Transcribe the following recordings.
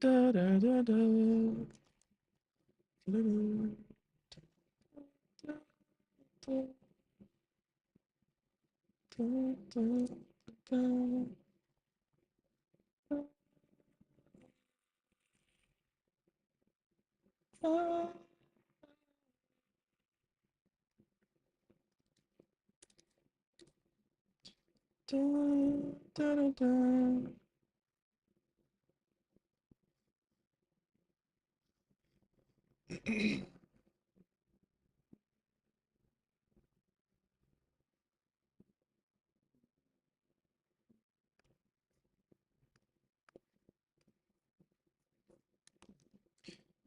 Da, da, da, da.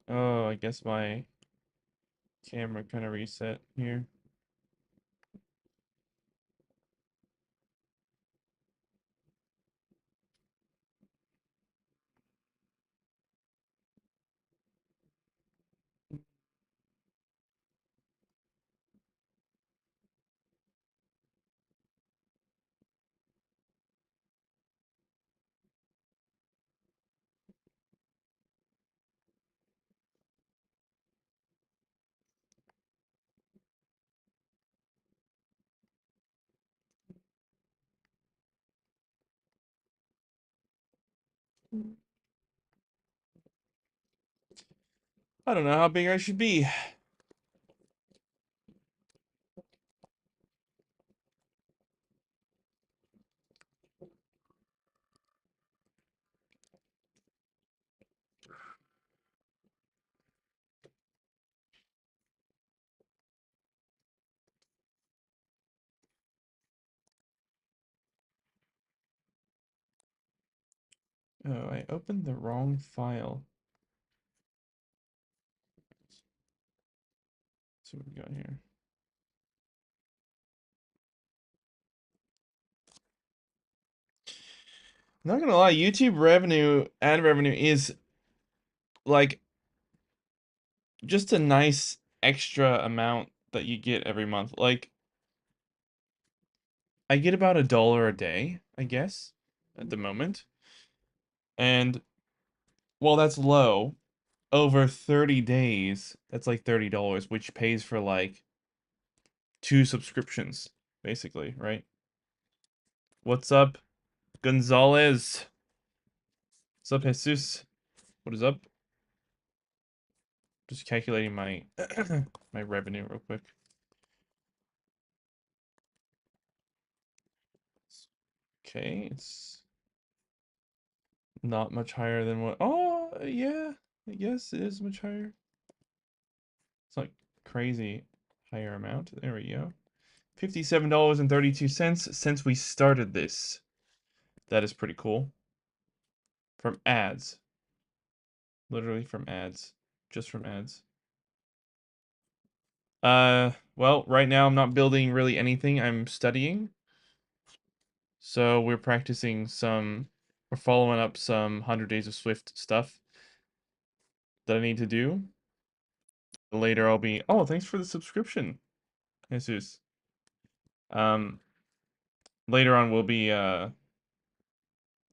Oh, I guess my camera kind of reset here. I don't know how big I should be. Oh, I opened the wrong file. Let's see what we got here. Not gonna lie, YouTube revenue, ad revenue is like just a nice extra amount that you get every month. Like, I get about $1 a day, I guess, at the moment. And while that's low, over 30 days, that's like $30, which pays for like 2 subscriptions, basically, right? What's up, Gonzalez? What's up, Jesus? What is up? Just calculating my my revenue real quick. Okay, it's not much higher than what. Oh, yeah, I guess it is much higher. It's not crazy higher amount. There we go. $57.32 since we started this. That is pretty cool. From ads. Literally from ads. Just from ads. Well, right now I'm not building really anything. I'm studying. So we're practicing we're following up some 100 Days of Swift stuff that I need to do. Later I'll be, oh, thanks for the subscription, Jesus. Um, Later on we'll be,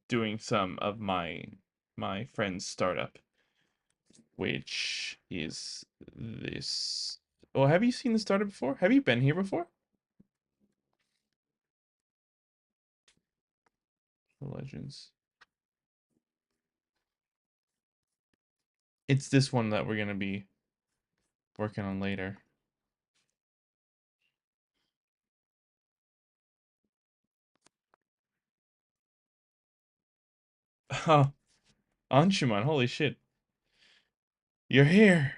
doing some of my friend's startup, which is this. Oh, have you seen the startup before? Have you been here before? Legends. It's this one that we're gonna be working on later. Oh, Anshuman, holy shit. You're here.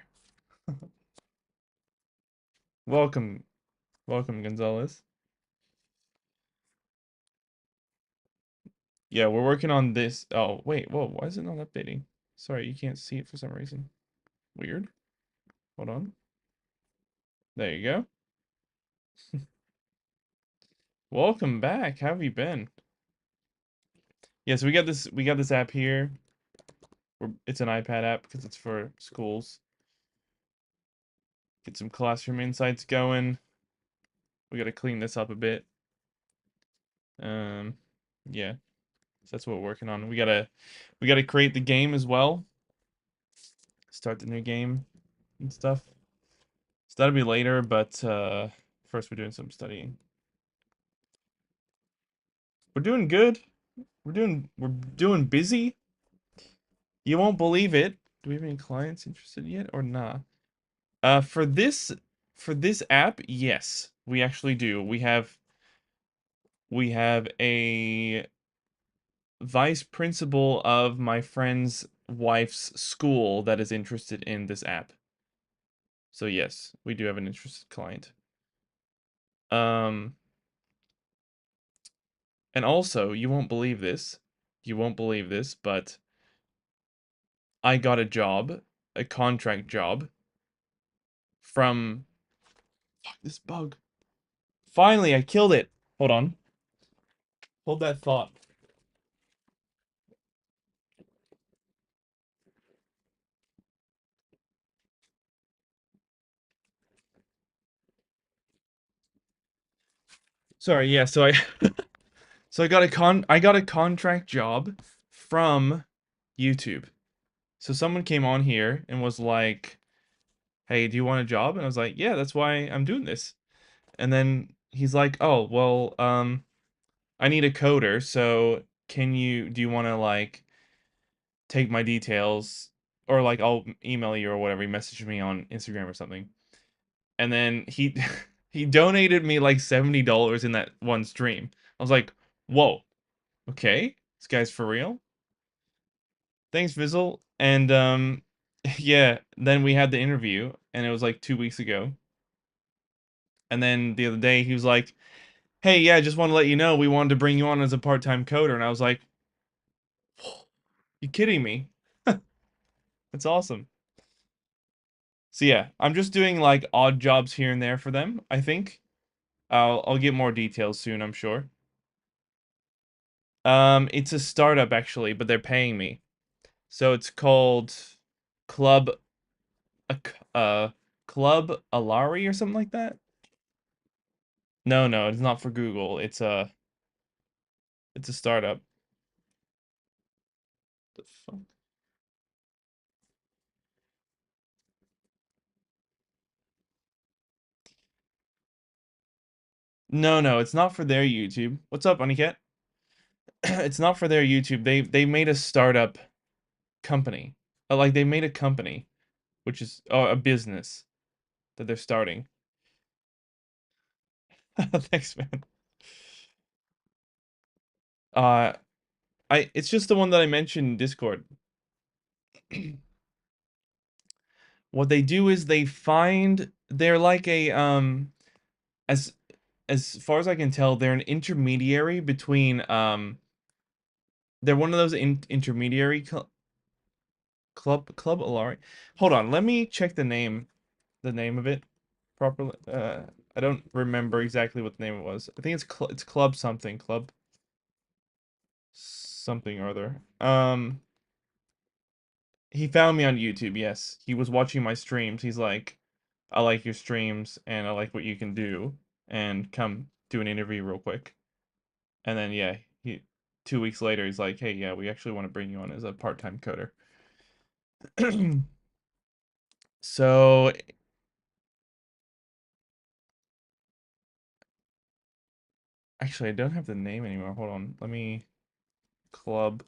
Welcome. Welcome, Gonzalez. Yeah, we're working on this. Oh, wait, whoa, why is it not updating? Sorry, you can't see it for some reason. Weird. Hold on. There you go. Welcome back. How have you been? Yeah, so we got this app here. It's an iPad app because it's for schools. Get some classroom insights going. We gotta clean this up a bit. Yeah. So that's what we're working on. We gotta create the game as well. start the new game and stuff. So that'll be later, but first we're doing some studying. We're doing good. We're doing busy. You won't believe it. Do we have any clients interested yet or not? For this app, yes, we actually do. We have a vice principal of my friend's wife's school that is interested in this app. So yes, we do have an interested client. Um, and also, you won't believe this. You won't believe this, but I got a job, a contract job from fuck this bug. Finally, I killed it. Hold on. Hold that thought. Sorry, yeah, so I got a contract job from YouTube. So someone came on here and was like, "Hey, do you want a job?" And I was like, "Yeah, that's why I'm doing this." And then he's like, "Oh, well, I need a coder, so do you want to like take my details or like I'll email you or whatever." He messaged me on Instagram or something. And then he he donated me like $70 in that one stream. I was like, "Whoa. Okay. This guy's for real?" Thanks, Vizzle. And yeah, then we had the interview and it was like 2 weeks ago. And then the other day he was like, "Hey, yeah, just want to let you know we wanted to bring you on as a part-time coder." And I was like, "You kidding me?" That's awesome. So yeah, I'm just doing like odd jobs here and there for them, I think. I'll get more details soon, I'm sure. It's a startup actually, but they're paying me. So it's called Club uh, uh Club Alari or something like that. No, no, it's not for Google. It's a startup. The fuck? No, no, it's not for their YouTube. What's up, Honeycat? It's not for their YouTube. They made a startup company. Like they made a company, which is a business that they're starting. Thanks, man. Uh, it's just the one that I mentioned in Discord. What they do is they're like a as as far as I can tell, they're an intermediary between they're one of those intermediary club Alari. Hold on, let me check the name of it properly. I don't remember exactly what the name it was. I think it's club something, club something or other. He found me on YouTube, yes. He was watching my streams. He's like, "I like your streams and I like what you can do and come do an interview real quick." And then yeah, he 2 weeks later he's like, "Hey, yeah, we actually want to bring you on as a part-time coder." So, actually I don't have the name anymore. Hold on. Let me club.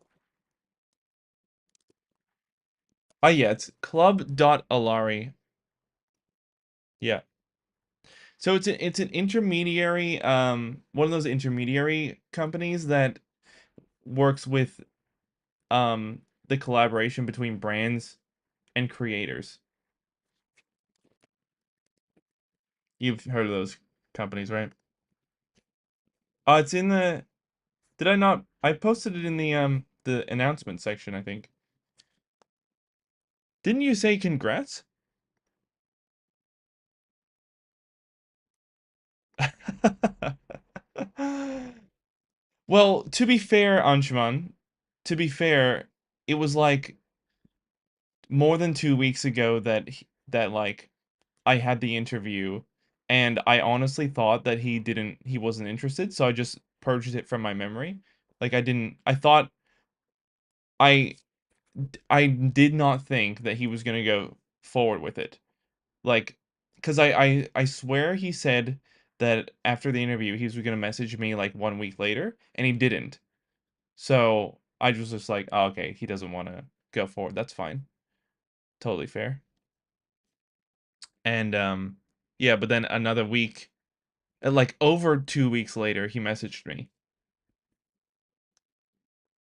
Oh yeah, it's club.alari. Yeah. So it's an intermediary one of those intermediary companies that works with the collaboration between brands and creators. You've heard of those companies, right? It's in the did I not I posted it in the announcement section, I think. Didn't you say congrats? Well, to be fair, Anshuman, to be fair, it was like more than 2 weeks ago that like I had the interview, and I honestly thought that he wasn't interested, so I just purged it from my memory. Like I thought I I did not think that he was gonna go forward with it. Like, because I swear he said that after the interview he was gonna message me like 1 week later, and he didn't. So I was just like, oh, okay, he doesn't want to go forward. That's fine, totally fair. And yeah, but then another week, like over 2 weeks later, he messaged me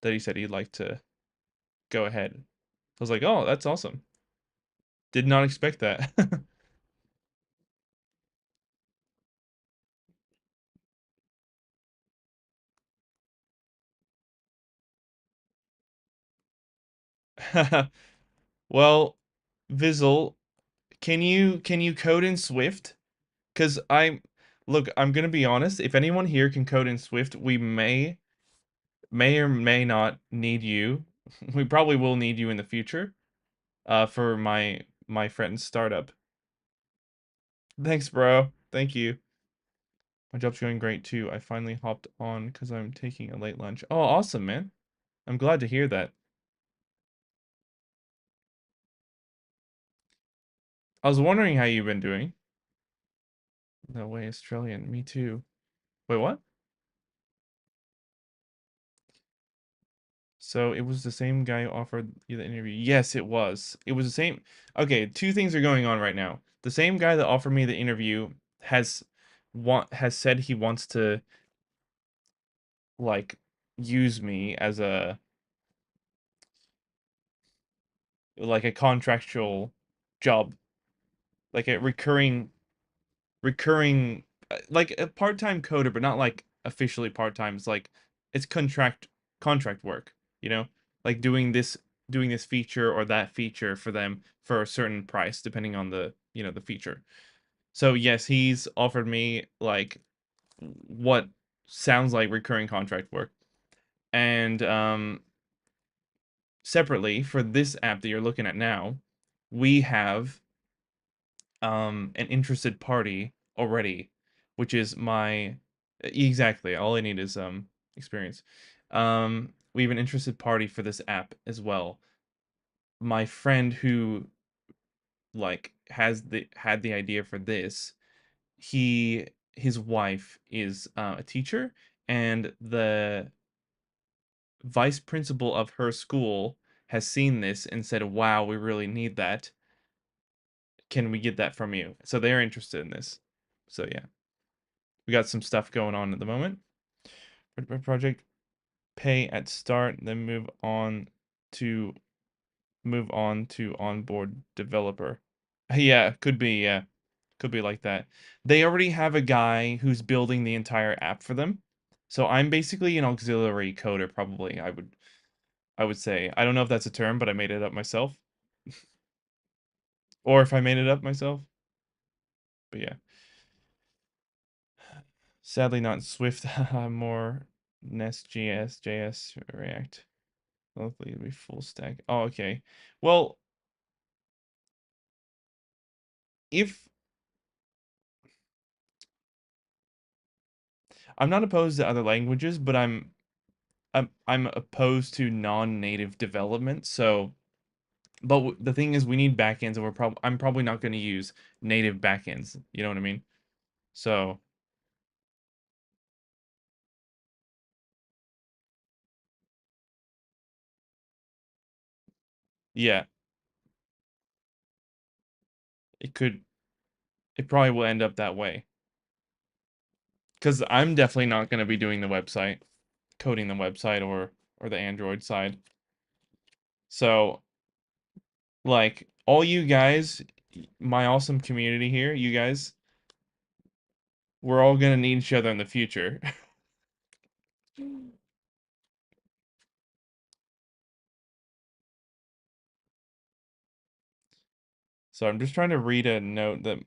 that he said he'd like to go ahead. I was like, oh, that's awesome. Did not expect that. Well, Vizzle, can you code in Swift? Because I'm gonna be honest. If anyone here can code in Swift, we may or may not need you. We probably will need you in the future. For my friend's startup. Thanks, bro. Thank you. My job's going great too. I finally hopped on because I'm taking a late lunch. Oh, awesome, man. I'm glad to hear that. I was wondering how you've been doing. No way, Australian. Me too. Wait, what? So it was the same guy who offered you the interview. Yes, it was. It was the same. Okay, two things are going on right now. The same guy that offered me the interview has has said he wants to like use me as a like a contractual job, like a recurring like a part-time coder, but not like officially part-time. It's like it's contract work, you know? Like doing this feature or that feature for them for a certain price depending on the, the feature. So yes, he's offered me like what sounds like recurring contract work. And separately for this app that you're looking at now, we have an interested party already, which is my exactly all I need is experience. We have an interested party for this app as well. My friend who like has the had the idea for this, his wife is a teacher, and the vice principal of her school has seen this and said, "Wow, we really need that. Can we get that from you?" So they're interested in this. So yeah, we got some stuff going on at the moment. Project pay at start, then to move on to onboard developer. Yeah, could be, yeah. Could be like that. They already have a guy who's building the entire app for them. So I'm basically an auxiliary coder, probably, I would say. I don't know if that's a term, but I made it up myself. Or if I made it up myself. But yeah. Sadly not Swift, more Nest.js, JS, React. Hopefully it'll be full stack. Oh, okay. Well, if I'm not opposed to other languages, but I'm opposed to non-native development. So, but the thing is, we need backends, and I'm probably not going to use native backends. You know what I mean? So, yeah, it could, it probably will end up that way. Because I'm definitely not going to be doing the website, coding the website or the Android side. So, like all you guys, my awesome community here, you guys, we're all gonna need each other in the future. So I'm just trying to read a note that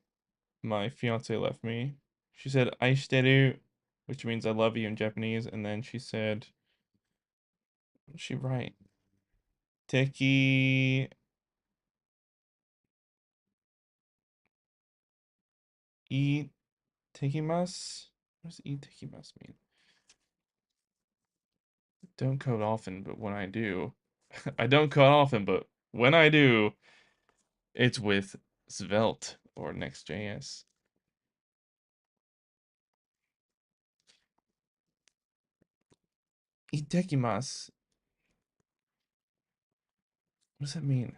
my fiance left me. She said "aishiteru," which means I love you in Japanese, and then she said, what did she write? Teki e tekimasu. What does e tekimasu mean? Don't code often, but when I do. I don't code often, but when I do, it's with Svelte or Next.js. Itekimasu. What does that mean?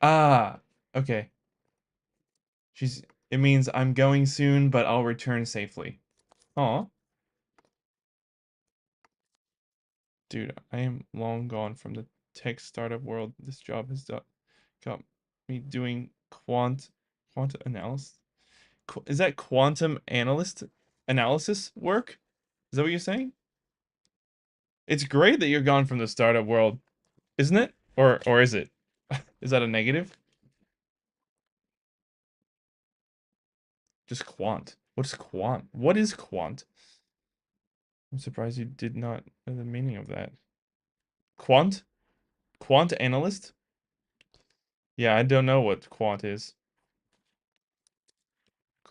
Ah, okay. She's. It means I'm going soon, but I'll return safely. Aw, dude, I am long gone from the tech startup world. This job has got me doing quantum analysis. Is that quantum analyst analysis work? Is that what you're saying? It's great that you're gone from the startup world, isn't it? Or is it? Is that a negative? Just quant. What is quant? What is quant? I'm surprised you did not know the meaning of that. Quant? Quant analyst? Yeah, I don't know what quant is.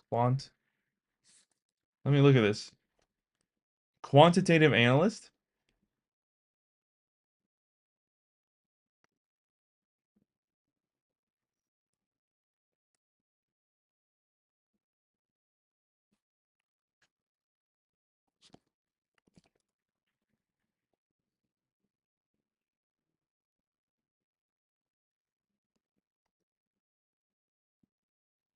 Quant. Let me look at this. Quantitative analyst?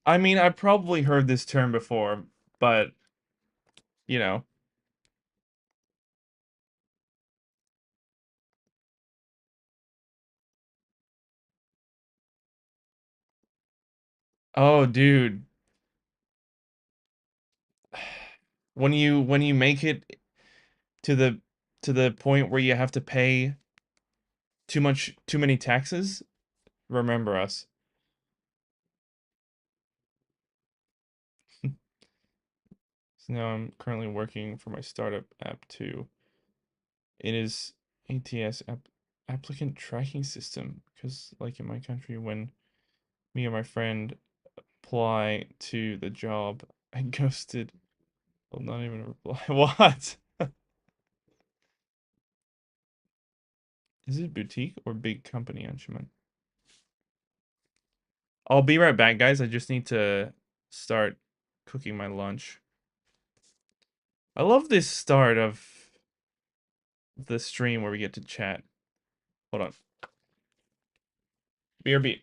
I mean, I probably heard this term before, but you know. Oh, dude. When you make it to the point where you have to pay too many taxes, remember us. So now I'm currently working for my startup app too. It is ATS applicant tracking system because like in my country when me and my friend apply to the job, I ghosted. Well, not even a reply. What? Is it boutique or big company, Anshuman? I'll be right back, guys. I just need to start cooking my lunch. I love this start of the stream where we get to chat. Hold on. BRB.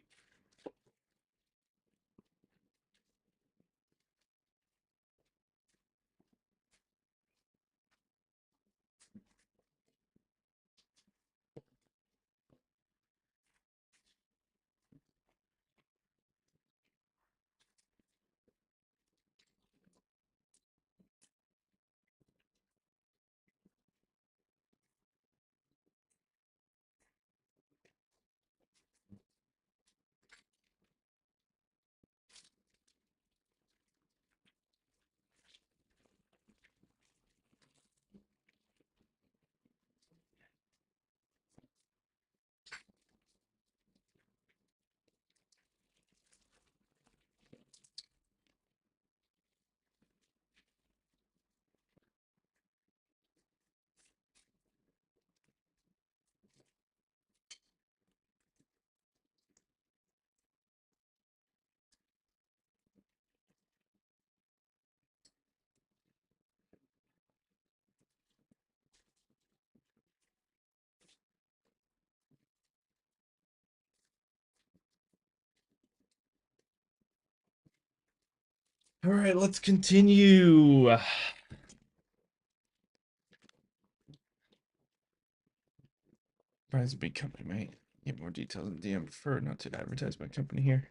All right, let's continue. Brian's a big company, mate. Get more details in DM. Prefer not to advertise my company here.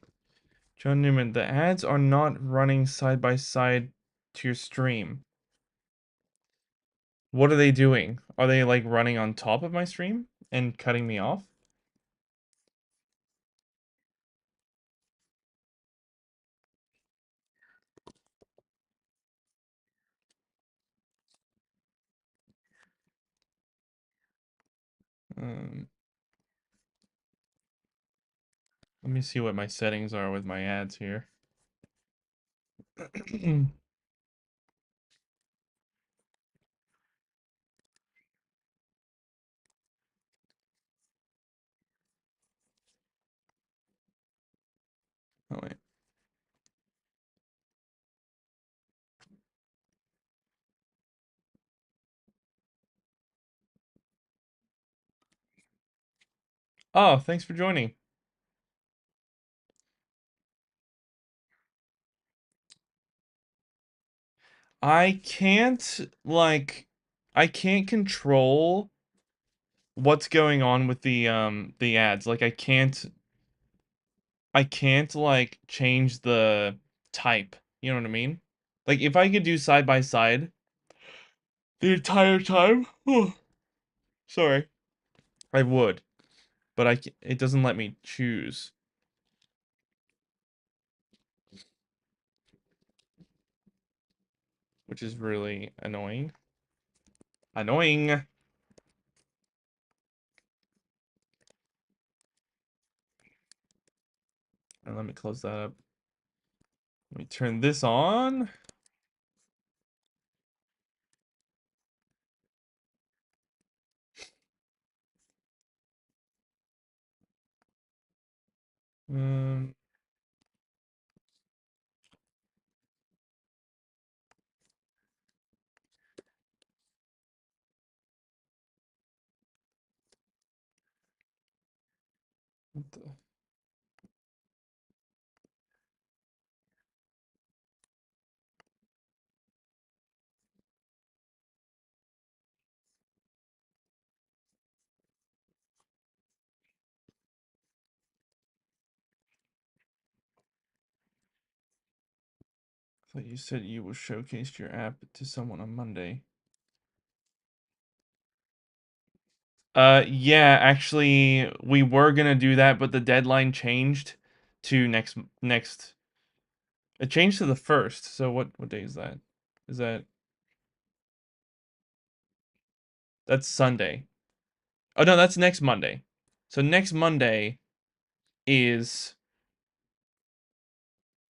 John Newman, the ads are not running side by side to your stream. What are they doing? Are they like running on top of my stream and cutting me off? Um, Let me see what my settings are with my ads here. Oh, thanks for joining. I can't I can't control what's going on with the ads. Like I can't like change the type. You know what I mean? Like if I could do side by side the entire time, sorry, I would, but it doesn't let me choose, which is really annoying. Annoying. And let me close that up. Let me turn this on. Um, what the- I thought you said you will showcase your app to someone on Monday. Yeah, actually, we were gonna do that, but the deadline changed to next. It changed to the first. So what day is that? Is that's Sunday? Oh no, that's next Monday. So next Monday is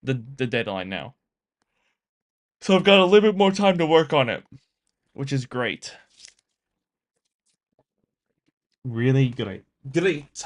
the deadline now. So I've got a little bit more time to work on it, which is great. Really great. Great.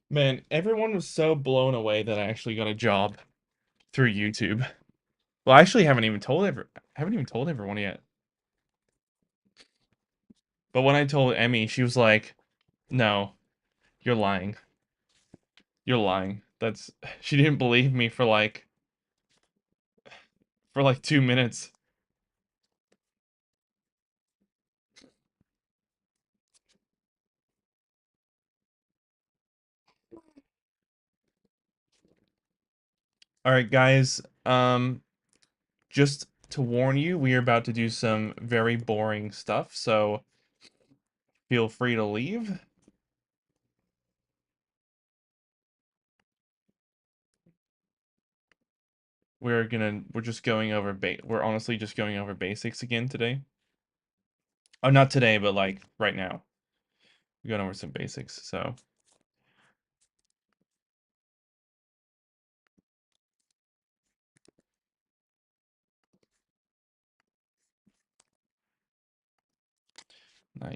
Man, everyone was so blown away that I actually got a job through YouTube. Well, I actually haven't even told everyone yet. But when I told Emmy, she was like, "No, you're lying. You're lying." That's she didn't believe me for like 2 minutes. All right, guys. Just to warn you, we are about to do some very boring stuff, so feel free to leave. We're just going over we're honestly just going over basics again today. Oh, not today, but like right now. We're going over some basics. So,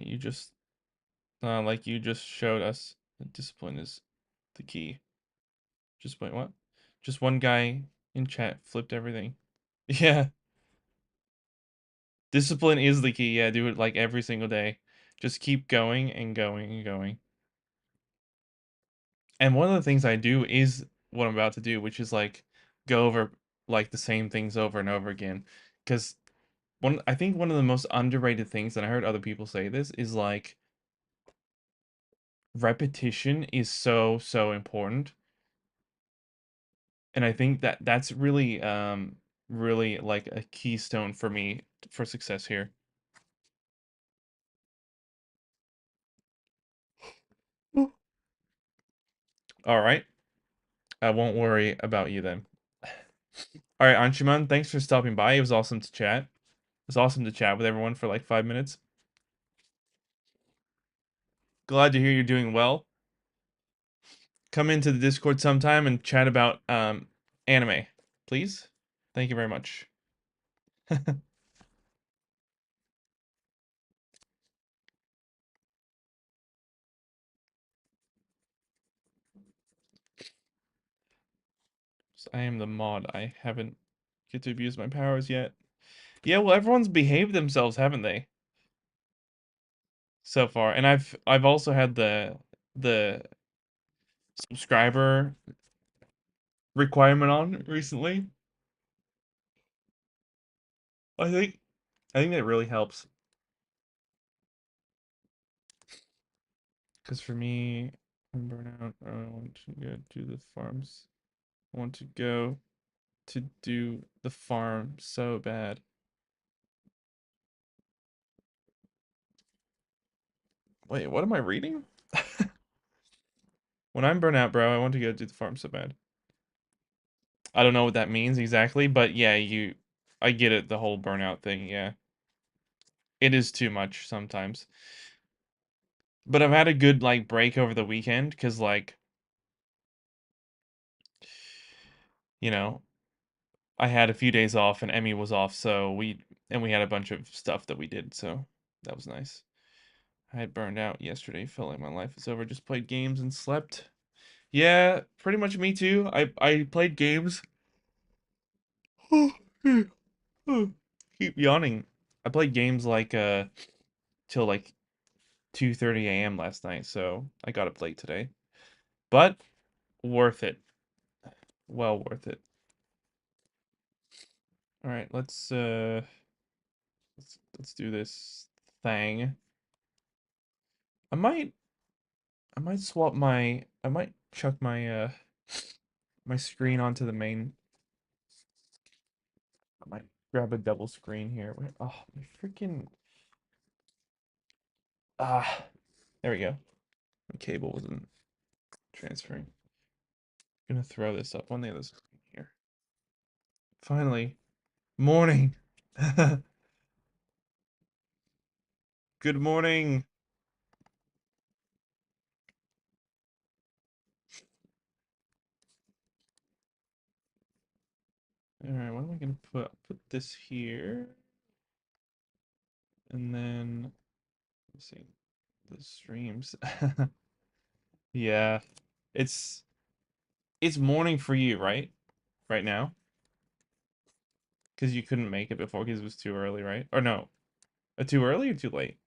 you just like you just showed us that discipline is the key. Just wait, what? Just one guy in chat flipped everything. Yeah, discipline is the key. Yeah, do it like every single day. Just keep going and going and going. And one of the things I do is what I'm about to do, which is like go over like the same things over and over again. Because I think one of the most underrated things, and I heard other people say this, is like repetition is so important. And I think that that's really like a keystone for me for success here. All right. I won't worry about you then. All right, Anshuman, thanks for stopping by. It was awesome to chat. It was awesome to chat with everyone for like 5 minutes. Glad to hear you're doing well. Come into the Discord sometime and chat about anime, please. Thank you very much. I am the mod. I haven't get to abuse my powers yet. Yeah, well, everyone's behaved themselves, haven't they? So far. And I've also had the subscriber requirement on recently. I think I think that really helps. Because for me, I'm burnout. I want to go do the farms. I want to go to do the farm so bad. Wait, what am I reading? When I'm burnout, bro, I want to go do the farm so bad. I don't know what that means exactly, but yeah, I get it, the whole burnout thing, yeah. It is too much sometimes. But I've had a good like break over the weekend because like, you know, I had a few days off and Emmy was off, so we had a bunch of stuff that we did, so that was nice. I had burned out yesterday, felt like my life was over, just played games and slept. Yeah, pretty much me too. I played games. Keep yawning. I played games like till like 2:30 a.m. last night, so I got up late today. But worth it. Well worth it. All right, let's do this thing. I might I might chuck my screen onto the main. I might grab a double screen here. Oh, my freaking there we go. The cable wasn't transferring. I'm gonna throw this up on the other screen here. Finally, morning. Good morning. All right, what am I gonna put? I'll put this here, and then let's see the streams. Yeah, it's it's morning for you, right? Right now, because you couldn't make it before because it was too early, right? Or no, too early or too late?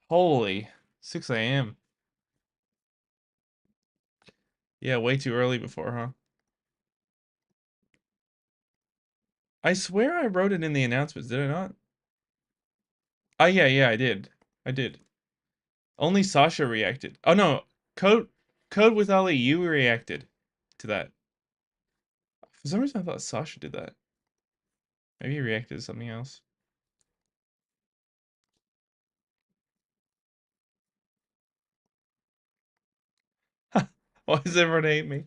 Holy, 6 a.m. Yeah, way too early before, huh? I swear I wrote it in the announcements, did I not? Oh yeah, yeah, I did. I did. Only Sasha reacted. Oh no, Code with Ali, you reacted to that. For some reason I thought Sasha did that. Maybe he reacted to something else. Why does everyone hate me?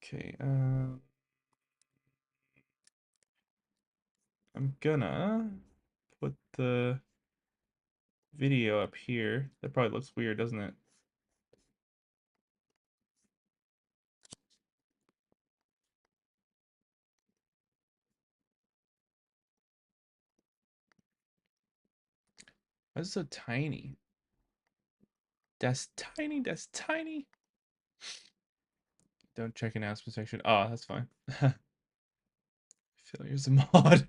Okay, I'm gonna put the video up here. That probably looks weird, doesn't it? That's so tiny. That's tiny, that's tiny. Don't check announcement section. Oh, that's fine. Failure's a mod.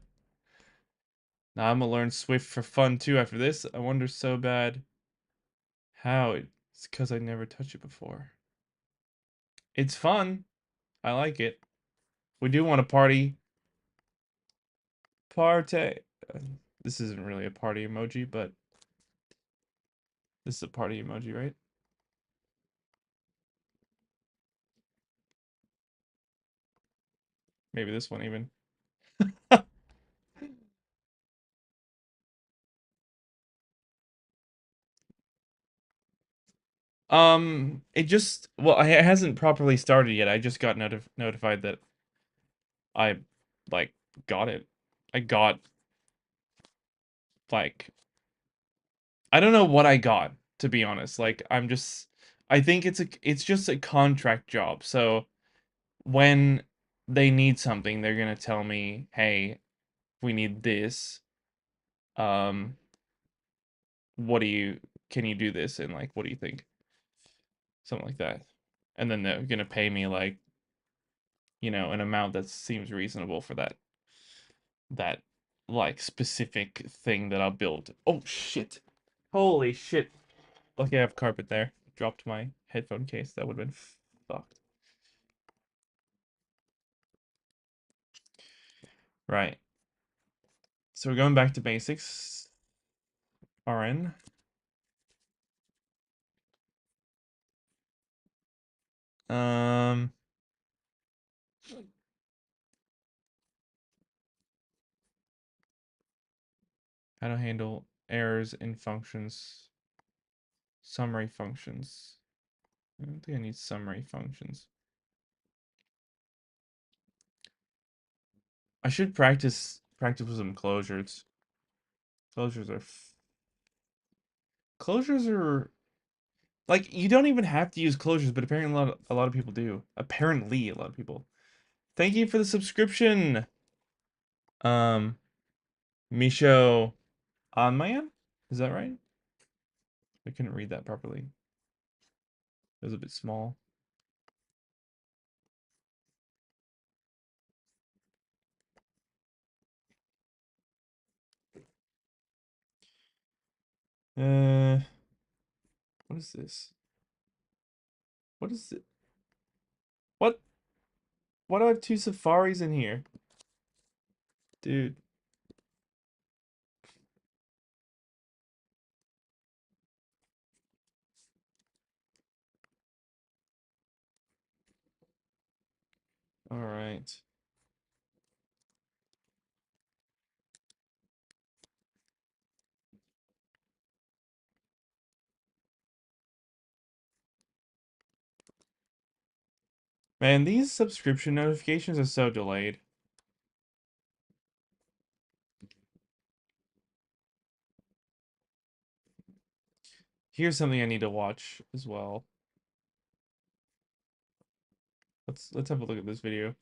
Now I'm gonna learn Swift for fun too after this. I wonder so bad how. It's because I never touched it before. It's fun. I like it. We do want to party. Party. Uh, This isn't really a party emoji, but this is a party emoji, right? Maybe this one even. It just it hasn't properly started yet. I just got notified that I like got it. I got like I don't know what I got, to be honest. Like I think it's just a contract job. So when they need something, they're gonna tell me, "Hey, we need this. Um, what do you can you do this?" And like, what do you think? Something like that. And then they're gonna pay me like, an amount that seems reasonable for that like specific thing that I'll build. Oh shit. Holy shit. Lucky I have carpet there. Dropped my headphone case. That would have been fucked. Right. So we're going back to basics. RN. Um, how to handle errors in functions. Summary functions. I don't think I need summary functions. I should practice with some closures. Closures are closures are like you don't even have to use closures, but apparently a lot of people do. Apparently a lot of people. Thank you for the subscription. Um, Misho Anmayan? Is that right? I couldn't read that properly. It was a bit small. Uh, what is this? What is it? What? Why do I have two safaris in here? Dude. All right. Man, these subscription notifications are so delayed. Here's something I need to watch as well. Let's have a look at this video.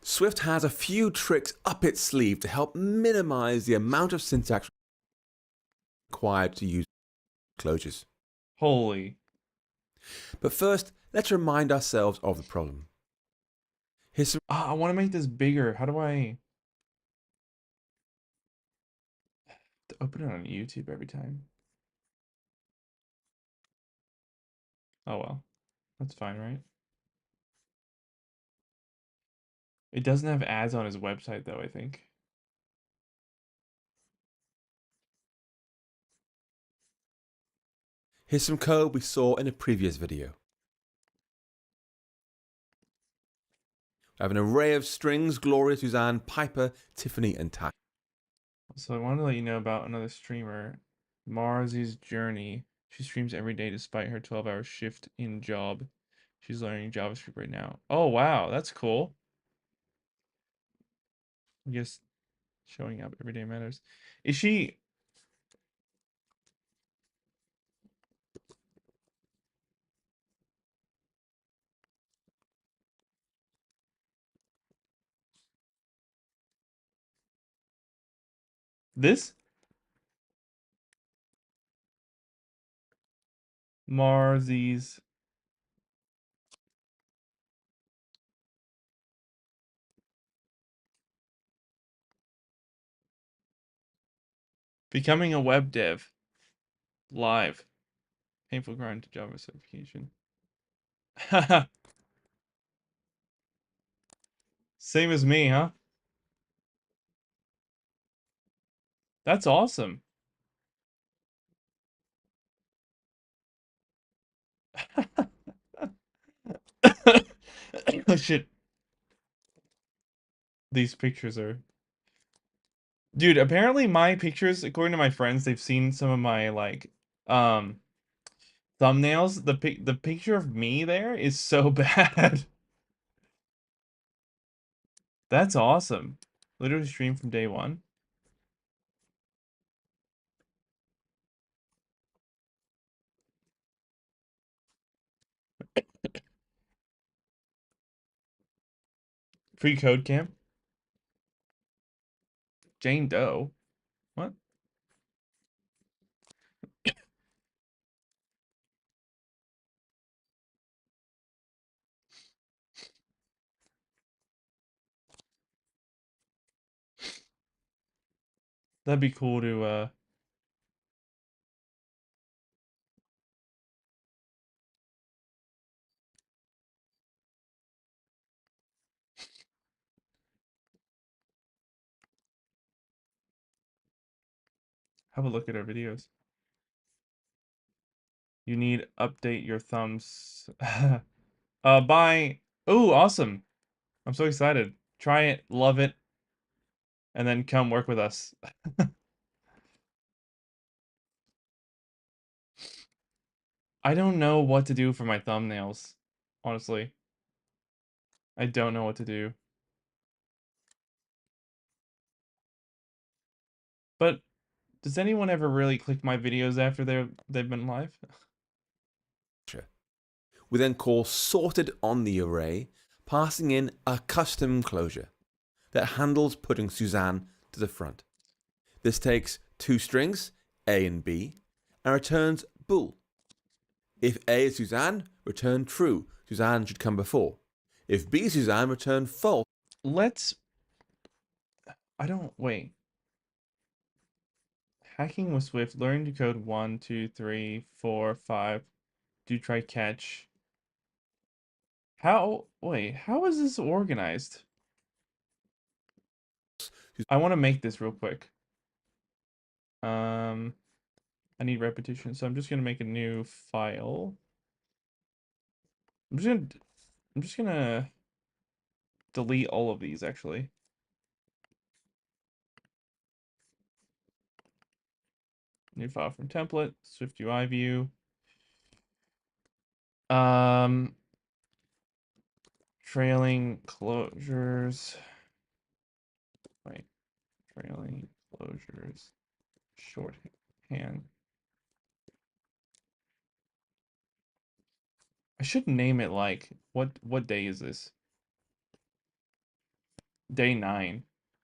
Swift has a few tricks up its sleeve to help minimize the amount of syntax required to use closures. Holy. But first, let's remind ourselves of the problem. Here's some I want to make this bigger. How do I open it on YouTube every time? Oh well. That's fine, right? It doesn't have ads on his website though, I think. here's some code we saw in a previous video. I have an array of strings: Gloria, Suzanne, Piper, Tiffany, and Tash. So I wanted to let you know about another streamer, Marzi's Journey. She streams every day despite her 12-hour shift in job. She's learning JavaScript right now. Oh wow, that's cool. I guess showing up every day matters. Is she this? Marzi's becoming a web dev live. Painful grind to Java certification. Same as me, huh? That's awesome. Oh shit. These pictures are Dude, apparently my pictures, according to my friends, they've seen some of my like um thumbnails. The picture of me there is so bad. That's awesome. Literally stream from day one. Free code camp. Jane Doe. What? That'd be cool to have a look at our videos. You need update your thumbs. Buy. Oh, awesome. I'm so excited. Try it, love it, and then come work with us. I don't know what to do for my thumbnails, honestly. I don't know what to do. But does anyone ever really click my videos after they've been live? We then call sorted on the array, passing in a custom closure that handles putting Suzanne to the front. This takes two strings, A and B, and returns bool. If A is Suzanne, return true. Suzanne should come before. If B is Suzanne, return false. Let's. I don't. Wait. Hacking with Swift. Learn to code 1, 2, 3, 4, 5. Do try catch. How. Wait. How is this organized? I want to make this real quick. I need repetition, so I'm just gonna make a new file. I'm just gonna. I'm just gonna delete all of these actually. New file from template, SwiftUI view. Um, trailing closures. Wait, trailing closures. Shorthand. I should name it like what day is this? Day 9.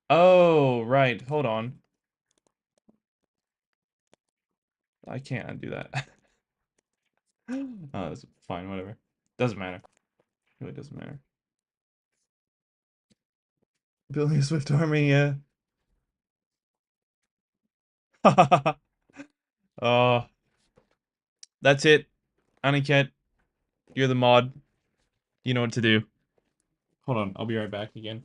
Oh, right. Hold on. I can't undo that. Oh, that's fine, whatever. Doesn't matter. Really doesn't matter. Building a Swift army, yeah. Oh, that's it. Aniket, you're the mod. You know what to do. Hold on, I'll be right back again.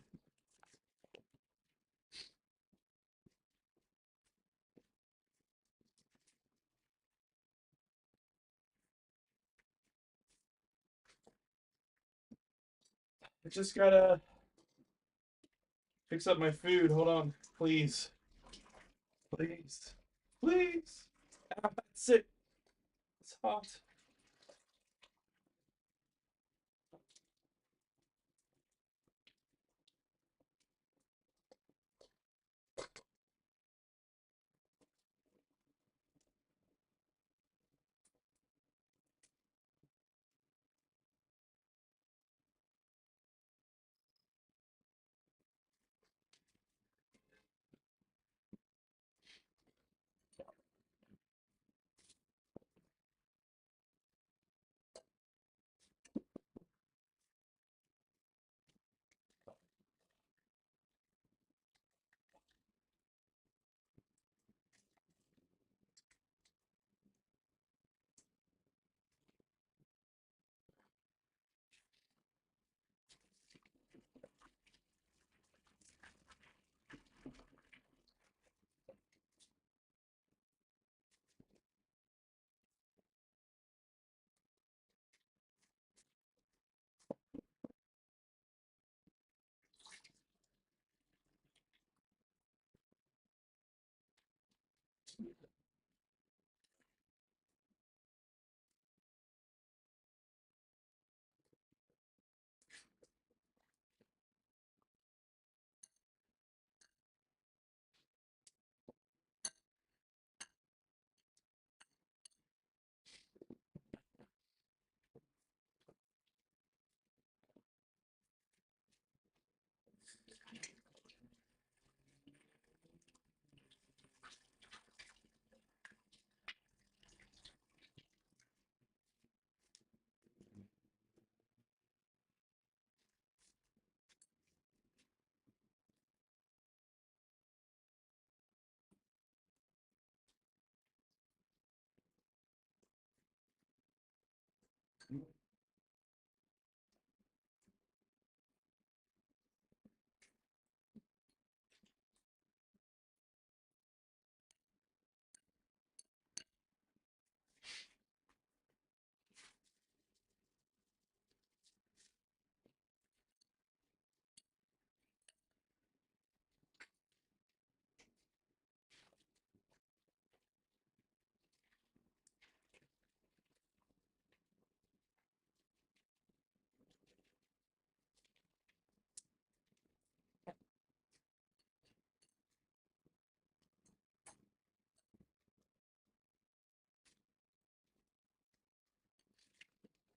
I just gotta fix up my food. Hold on, please. Please. Please. Ah, that's it. It's hot.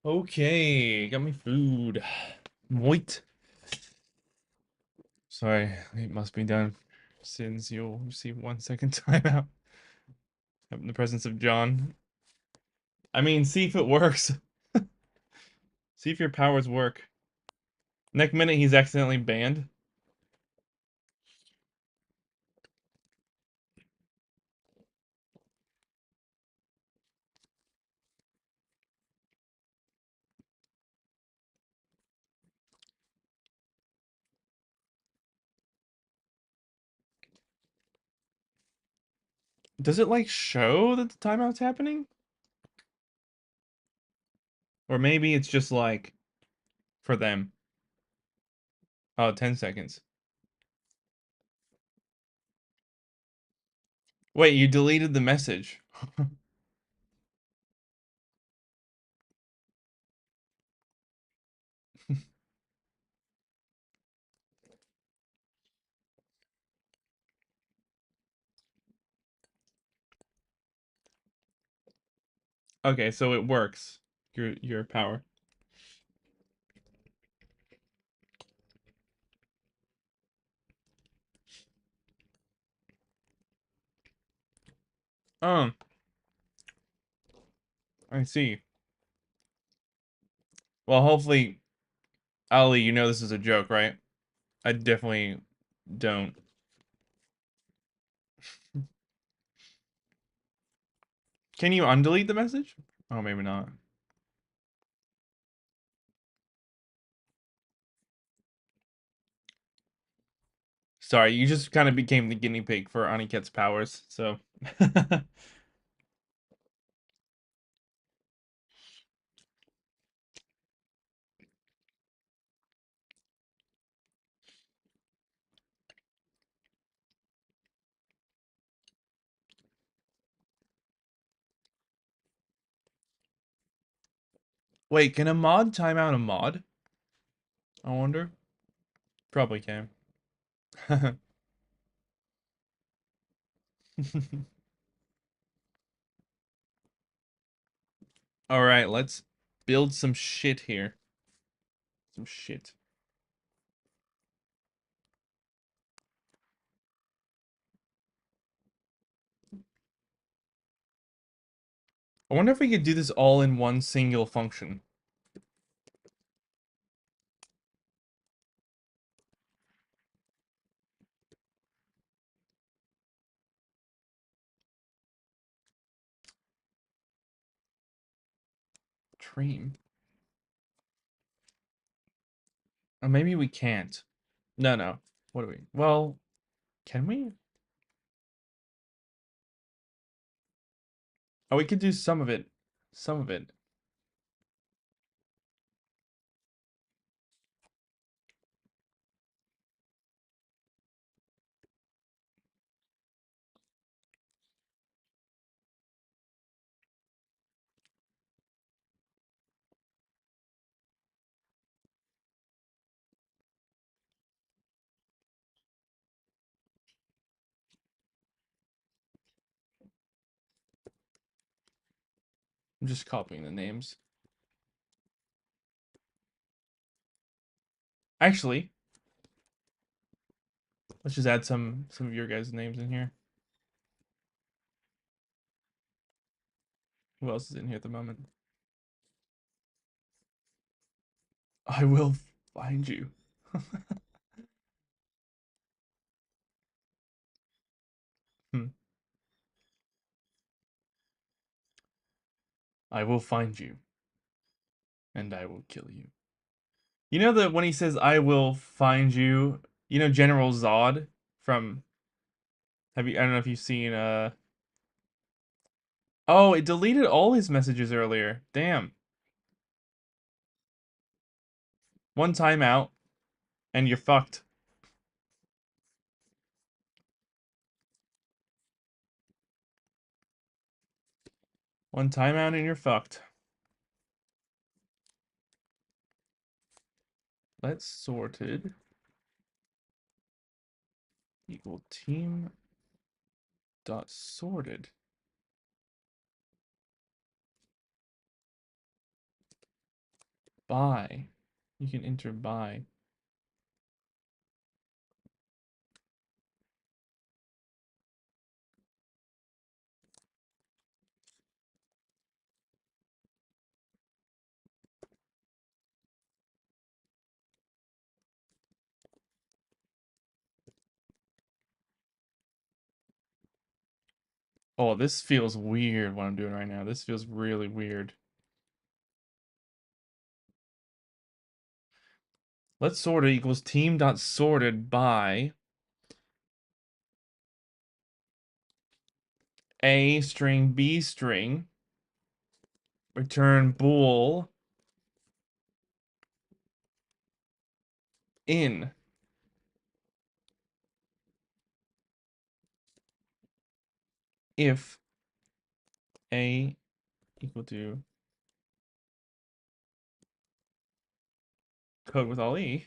Okay, got me food. Moit. Sorry, it must be done. Since you'll receive 1 second timeout. In the presence of John. I mean, see if it works. See if your powers work. Next minute, he's accidentally banned. Does it like show that the timeout's happening? Or maybe it's just like for them. Oh, 10 seconds. Wait, you deleted the message. Okay, so it works. Your power. Um, I see. Well, hopefully, Ali, you know this is a joke, right? I definitely don't. Can you undelete the message? Oh, maybe not. Sorry, you just kind of became the guinea pig for Aniket's powers, so. Wait, can a mod time out a mod? I wonder. Probably can. All right, let's build some shit here. Some shit. I wonder if we could do this all in one single function. Dream. Or maybe we can't. No, no. What do we? Well, can we? Oh, we could do some of it. Some of it. I'm just copying the names. Actually, let's just add some of your guys' names in here. Who else is in here at the moment? I will find you. Hmm. I will find you, and I will kill you. You know that when he says "I will find you," you know General Zod from. Have you? I don't know if you've seen. Oh, it deleted all his messages earlier. Damn. One timeout, and you're fucked. One timeout, and you're fucked. Let's sorted equal team dot sorted. by. You can enter by. Oh, this feels weird what I'm doing right now. This feels really weird. Let's sorted equals team.sorted by A string B string. Return bool in. If A equal to code with all E,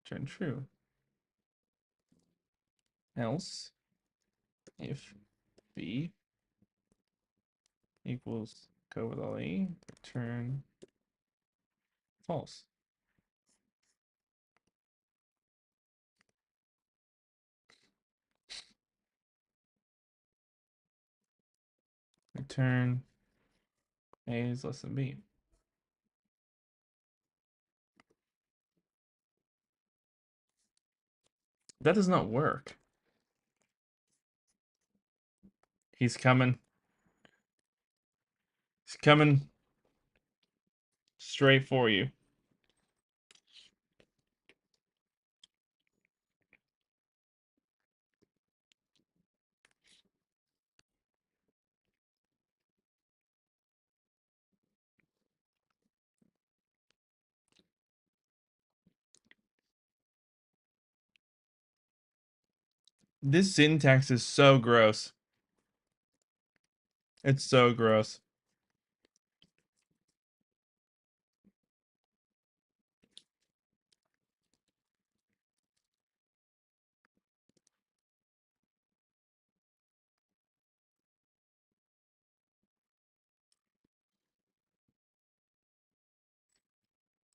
return true. Else, if B equals code with all E, return false. Return A is less than B. That does not work. He's coming. He's coming straight for you. This syntax is so gross. It's so gross.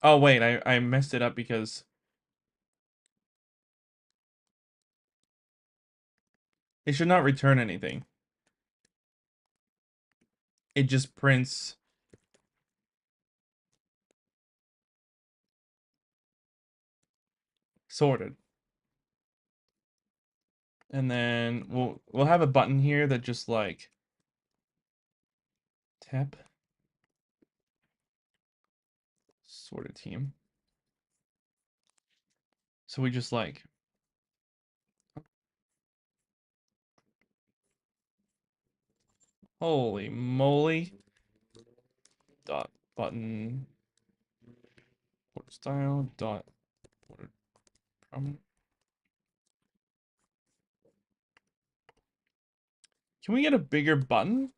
Oh, wait, I messed it up because it should not return anything. It just prints sorted. And then we'll have a button here that just like tap sorted team. So we just like holy moly dot button order style dot order prominent. Can we get a bigger button?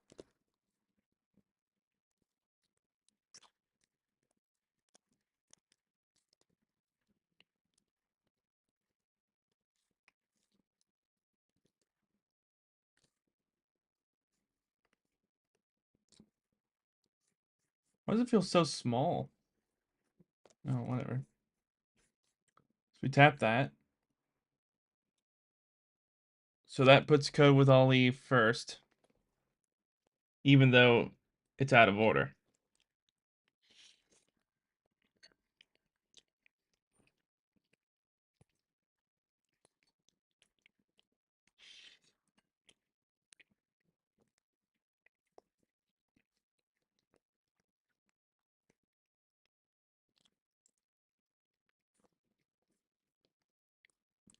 Why does it feel so small? Oh, whatever. So we tap that. So that puts code with all E first, even though it's out of order.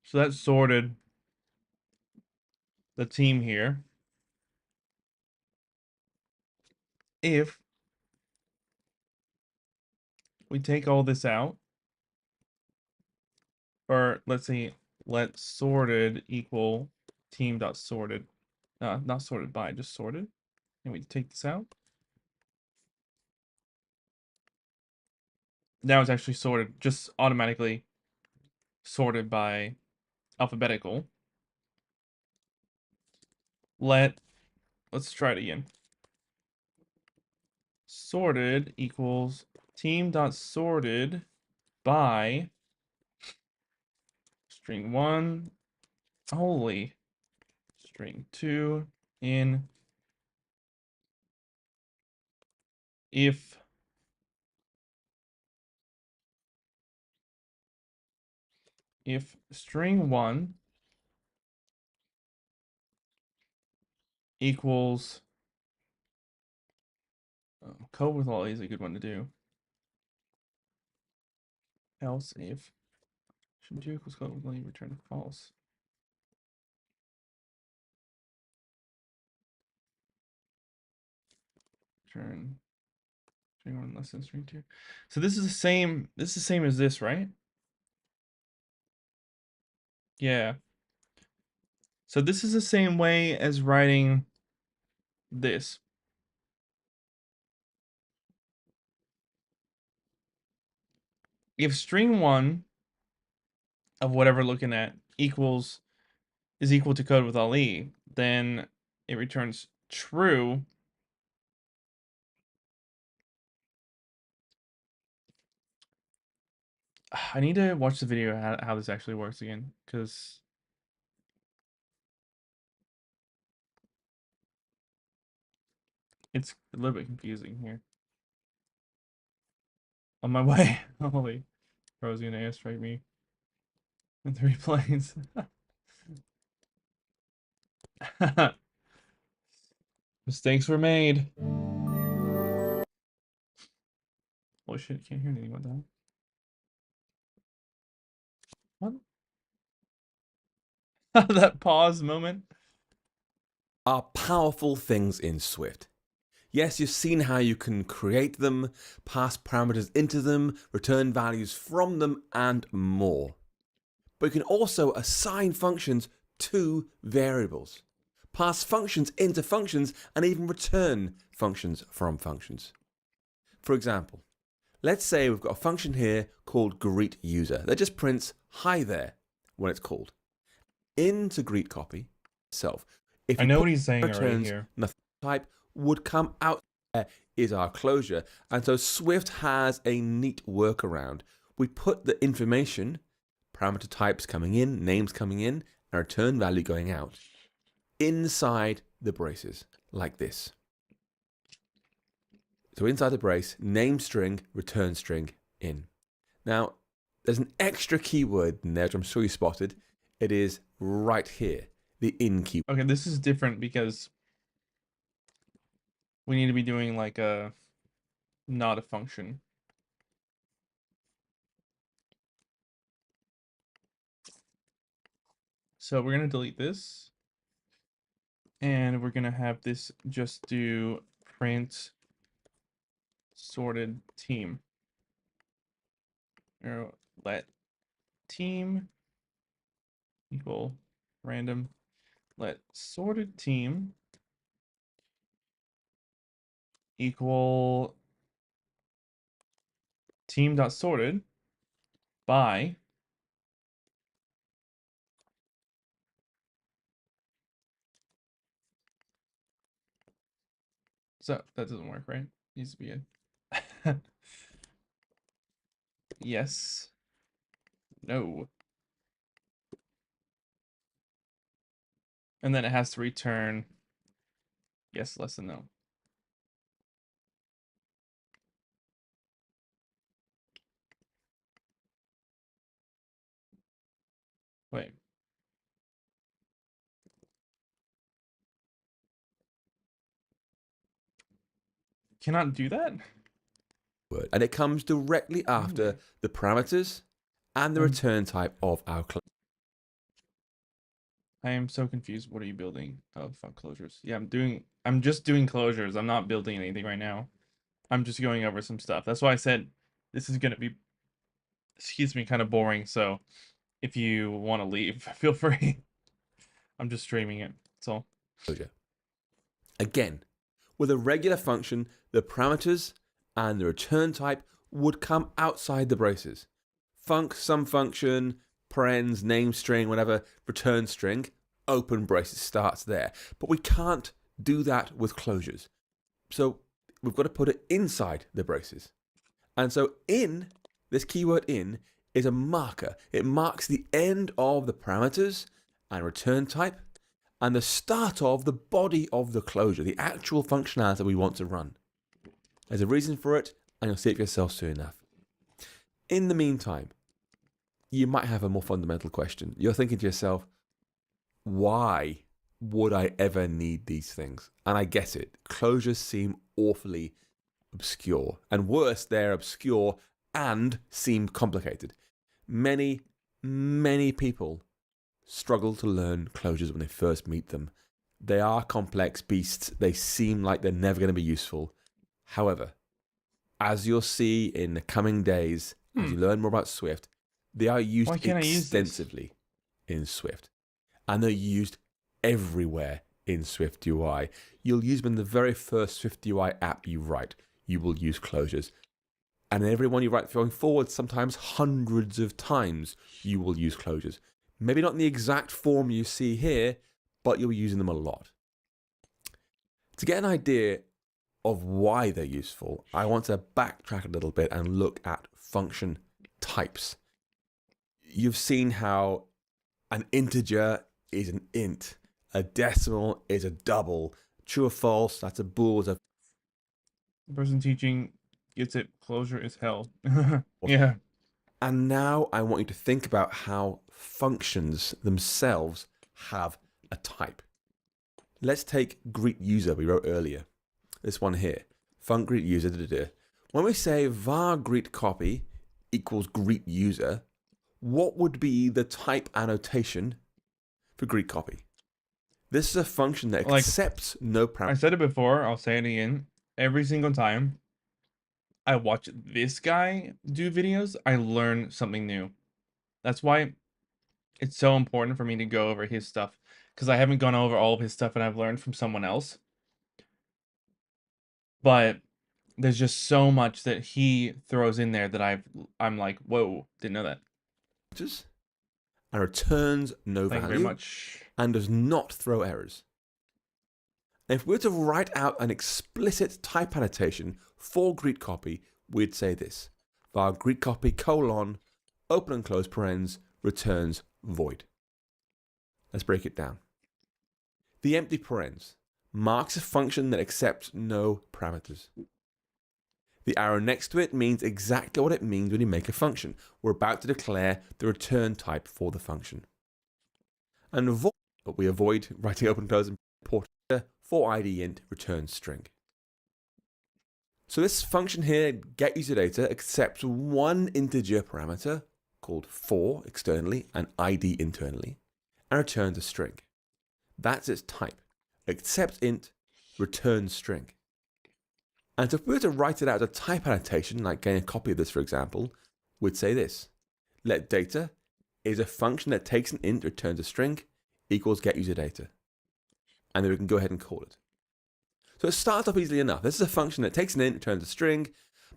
So that sorted the team here. If we take all this out, or let's see, let sorted equal team dot sorted, not sorted by, just sorted, and we take this out. Now it's actually sorted, just automatically sorted by alphabetical. Let's try it again. Sorted equals team.sorted by string 1, holy, string 2 in if string 1 equals code with all is a good one to do. Else if string 2 equals code with all return false. Return string 1 less than string 2. So this is the same. This is the same as this, right? Yeah. So this is the same way as writing this. If string 1 of whatever looking at is equal to code with all e, then it returns true. I need to watch the video how this actually works again, because it's a little bit confusing here. On my way, holy, bro's gonna airstrike me in 3 planes. Mistakes were made. Holy shit, can't hear anything. What the hell? What? That pause moment. Are powerful things in Swift. Yes, you've seen how you can create them, pass parameters into them, return values from them, and more. But you can also assign functions to variables, pass functions into functions, and even return functions from functions. For example, let's say we've got a function here called greetUser that just prints hi there when it's called. Into greetCopy itself, if I you know put what he's saying already returns here. nothing type would come out. There is our closure, and so Swift has a neat workaround. We put the information, parameter types coming in, names coming in, and return value going out inside the braces like this. So inside the brace, name string, return string in. Now, there's an extra keyword in there, which I'm sure you spotted. It is right here, the in keyword. Okay, this is different because we need to be doing like a not a function. So we're gonna delete this, and we're gonna have this just do print sorted team. Or let team equal random. Let sorted team equal team.sorted by so that doesn't work, right? Needs to be a yes. No. And then it has to return yes less than no. Wait. Cannot do that? And it comes directly after the parameters and the return type of our class. I am so confused. What are you building? Oh, fuck, closures. Yeah, I'm just doing closures. I'm not building anything right now. I'm just going over some stuff. That's why I said this is gonna be, excuse me, kind of boring. So if you want to leave, feel free. I'm just streaming it. That's all. Closure. Again, with a regular function, the parameters and the return type would come outside the braces. Some function, parens, name string, whatever, return string, open braces starts there. But we can't do that with closures. So we've got to put it inside the braces. And so this keyword in, is a marker. It marks the end of the parameters and return type and the start of the body of the closure, the actual functionality we want to run. There's a reason for it, and you'll see it for yourself soon enough. In the meantime, you might have a more fundamental question. You're thinking to yourself, why would I ever need these things? And I get it. Closures seem awfully obscure. And worse, they're obscure and seem complicated. Many, many people struggle to learn closures when they first meet them. They are complex beasts. They seem like they're never going to be useful. However, as you'll see in the coming days, as you learn more about Swift, they are used Why can't I use this? extensively in Swift. And they're used everywhere in SwiftUI. You'll use them in the very first SwiftUI app you write. You will use closures. And every one you write going forward, sometimes hundreds of times, you will use closures. Maybe not in the exact form you see here, but you'll be using them a lot. To get an idea of why they're useful, I want to backtrack a little bit and look at function types. You've seen how an integer is an int, a decimal is a double, true or false, that's a bool. The person teaching gets it. Closure is hell. Yeah. And now I want you to think about how functions themselves have a type. Let's take greet user we wrote earlier. This one here, func greet user. When we say var greet copy equals greet user, what would be the type annotation for greet copy? This is a function that accepts no parameters. I said it before, I'll say it again. Every single time I watch this guy do videos, I learn something new. That's why it's so important for me to go over his stuff, because I haven't gone over all of his stuff and I've learned from someone else. But there's just so much that he throws in there that I'm like, whoa, didn't know that. And returns no Thank value you very much. and does not throw errors. If we were to write out an explicit type annotation for greet copy, we'd say this: var greet copy : open and close parens returns void. Let's break it down. The empty parens marks a function that accepts no parameters. The arrow next to it means exactly what it means when you make a function. We're about to declare the return type for the function. And void, but we avoid writing open close and import for id int returns string. So this function here, getUserData, accepts one integer parameter called for externally and id internally, and returns a string. That's its type. Accept int, return string. And so if we were to write it out as a type annotation, like getting a copy of this, for example, we'd say this: let data is a function that takes an int, returns a string, equals getUserData. And then we can go ahead and call it. So it starts off easily enough. This is a function that takes an int, returns a string,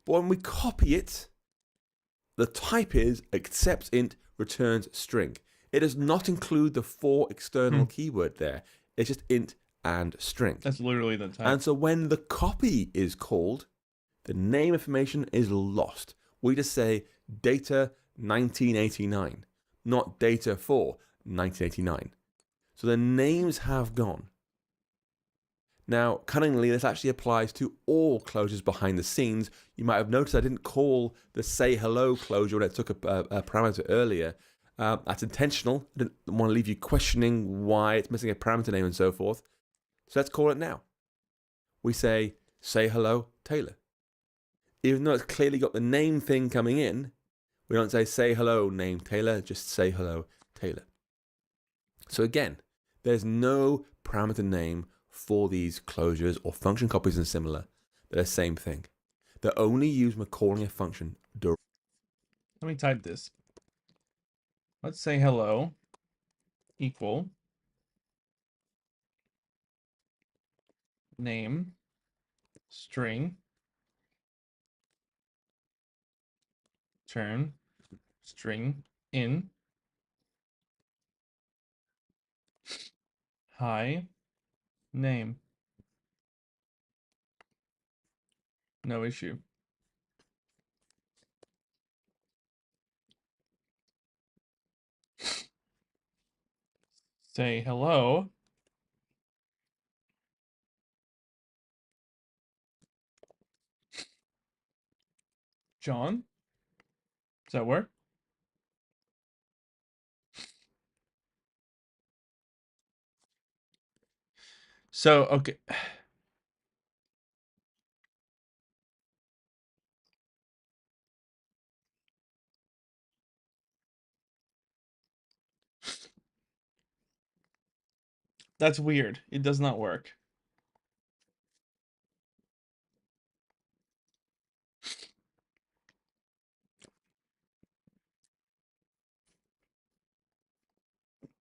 but when we copy it, the type is accepts int, returns string. It does not include the for external keyword there. It's just int and string. That's literally the type. And so when the copy is called, the name information is lost. We just say data 1989, not data for 1989. So the names have gone. Now, cunningly, this actually applies to all closures behind the scenes. You might have noticed I didn't call the say hello closure when I took a parameter earlier. That's intentional. I didn't want to leave you questioning why it's missing a parameter name and so forth. So let's call it now. We say hello Taylor. Even though it's clearly got the name thing coming in, we don't say hello name Taylor, just say hello Taylor. So again, there's no parameter name for these closures or function copies and similar. They're the same thing. They're only used when calling a function directly. Let me type this. Let's say hello equal name string turn string in hi name. No issue. say hello. John? Does that work? So, okay. That's weird. It does not work.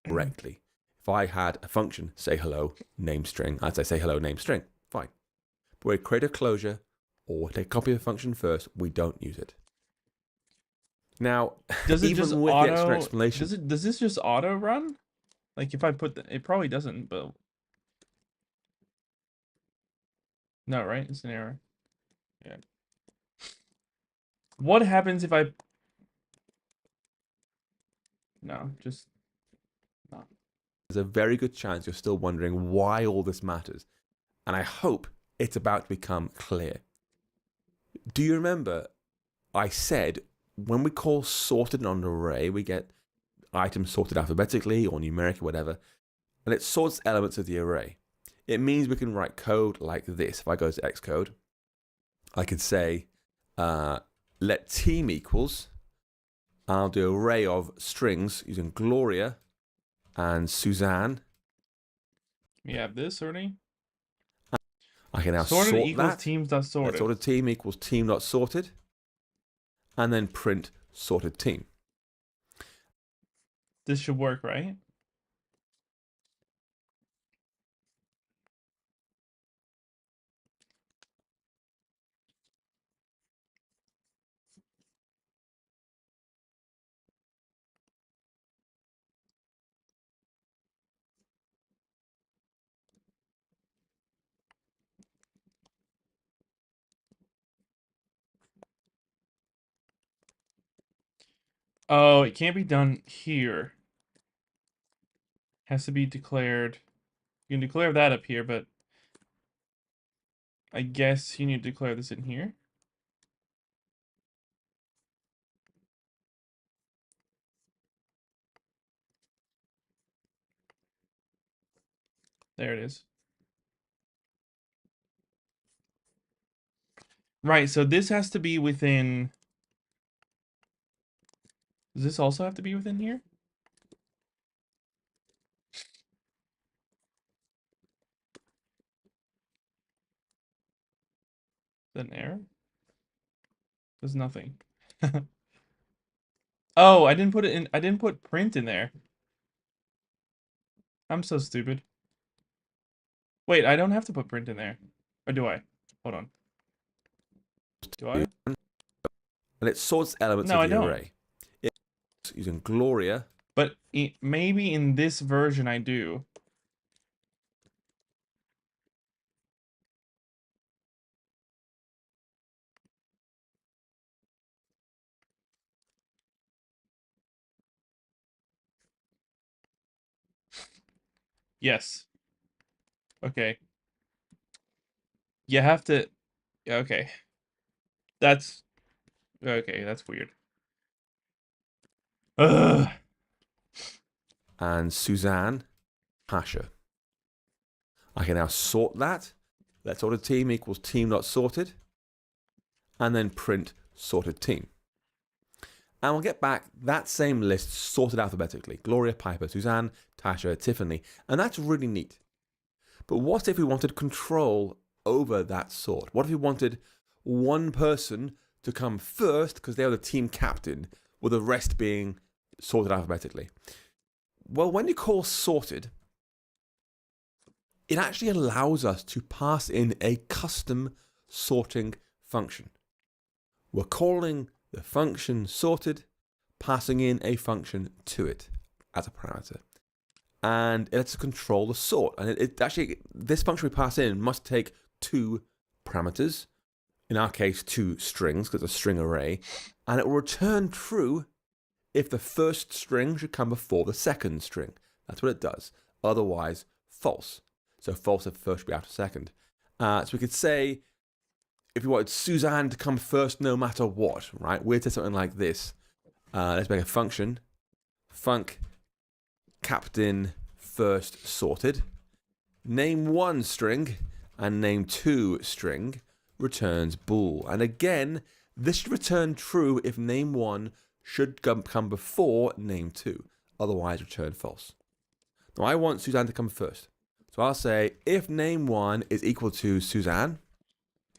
Correctly. If I had a function, say hello, name string, I'd say hello, name string. Fine. But we create a closure or take a copy of the function first, we don't use it. Now, Does it just even with the extra explanation, does this just auto run? Like if I put it probably doesn't, but no, right? It's an error. Yeah. What happens if I no, just no. there's a very good chance you're still wondering why all this matters. And I hope it's about to become clear. Do you remember I said when we call sorted on an array, we get items sorted alphabetically or numerically, whatever, and it sorts elements of the array. It means we can write code like this. If I go to Xcode, I could say let team equals, I'll do an array of strings using Gloria and Suzanne. We have this already. I can now Sorted sort equals that. teams.sorted. Sorted team equals team.sorted. And then print sorted team. This should work, right? Oh, it can't be done here. Has to be declared. You can declare that up here, but I guess you need to declare this in here. There it is. Right, so this has to be within... Does this also have to be within here? Is that an error? There's nothing. Oh, I didn't put it in. I didn't put print in there. I'm so stupid. Wait, I don't have to put print in there. Or do I? Hold on. Do I? And it sorts elements No, of I the don't. array. It's using Gloria. But maybe in this version I do. Yes. Okay. You have to... Okay. That's... Okay, that's weird. Ugh. And Suzanne, Pasha. I can now sort that. Let sorted team equals team.sorted. And then print sorted team. And we'll get back that same list sorted alphabetically. Gloria, Piper, Suzanne, Tasha, Tiffany. And that's really neat. But what if we wanted control over that sort? What if we wanted one person to come first because they are the team captain, with the rest being sorted alphabetically? Well, when you call sorted, it actually allows us to pass in a custom sorting function. We're calling the function sorted, passing in a function to it as a parameter. And it lets us control the sort. And it actually, this function we pass in must take two parameters, in our case, two strings, because it's a string array, and it will return true if the first string should come before the second string. That's what it does. otherwise false. So false if first should be after second. So we could say if we wanted Suzanne to come first no matter what, right? We'd say something like this. Let's make a function. Func captain first sorted. Name1 string and name2 string returns bool. And again, this should return true if name1 should come before name2. Otherwise, return false. Now, I want Suzanne to come first. So I'll say if name1 is equal to Suzanne,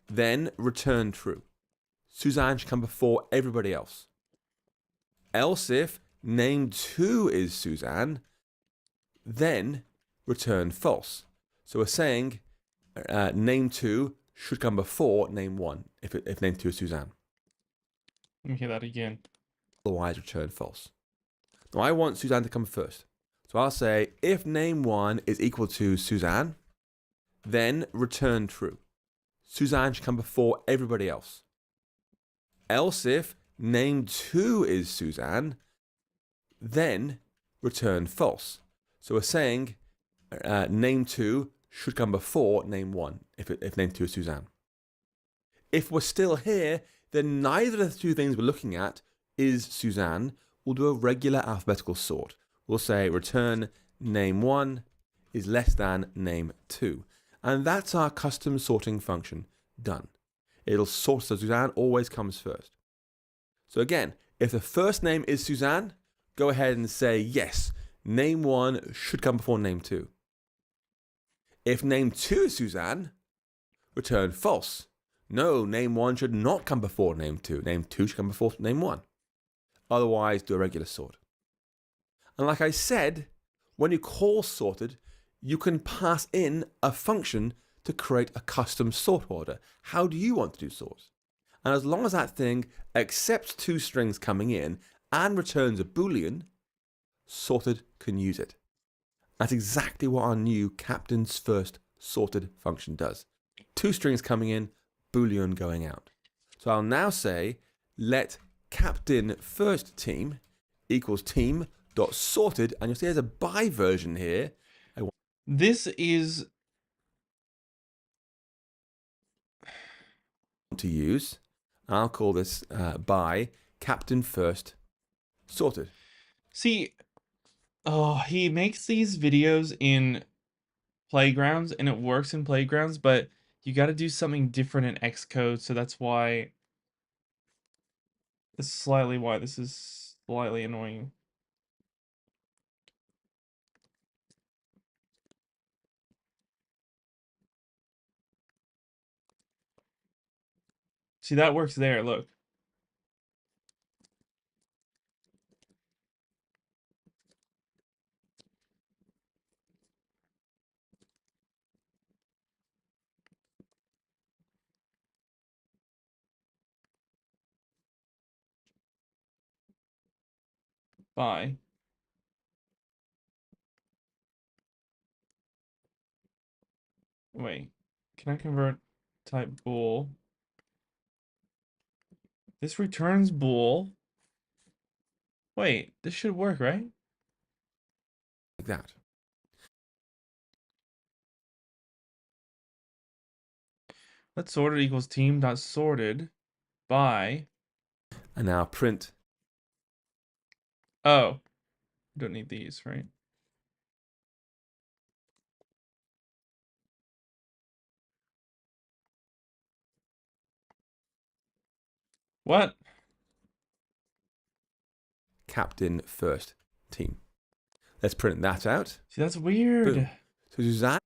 then return true. Suzanne should come before everybody else. Else if name2 is Suzanne, then return false. So we're saying name2 should come before name1 if name2 is Suzanne. Let me hear that again. Otherwise, return false. Now, I want Suzanne to come first. So I'll say if name1 is equal to Suzanne, then return true. Suzanne should come before everybody else. Else if name2 is Suzanne, then return false. So we're saying name2 should come before name1 if name2 is Suzanne. If we're still here, then neither of the two things we're looking at is Suzanne. We'll do a regular alphabetical sort. We'll say return name1 is less than name2. And that's our custom sorting function done. It'll sort so Suzanne always comes first. So again, if the first name is Suzanne, go ahead and say yes, name1 should come before name2. If name2 is Suzanne, return false. No, name1 should not come before name2. Name2 should come before name1. Otherwise, do a regular sort. And like I said, when you call sorted, you can pass in a function to create a custom sort order. How do you want to do sorts? And as long as that thing accepts two strings coming in and returns a Boolean, sorted can use it. That's exactly what our new captain's first sorted function does. Two strings coming in, Boolean going out. So I'll now say let captain first team equals team.sorted, and you'll see there's a by version here. This is To use. I'll call this by captain first sorted. See, oh, he makes these videos in playgrounds and it works in playgrounds, but you got to do something different in Xcode, so that's why this is slightly annoying. See, that works there, look. Bye. Wait, can I convert type bool? This returns bool. Wait, this should work, right? Like that. Let's sorted equals team.sorted by. And now print. Oh, don't need these, right? What? Captain first team. Let's print that out. See, that's weird. Boom. So Suzanne.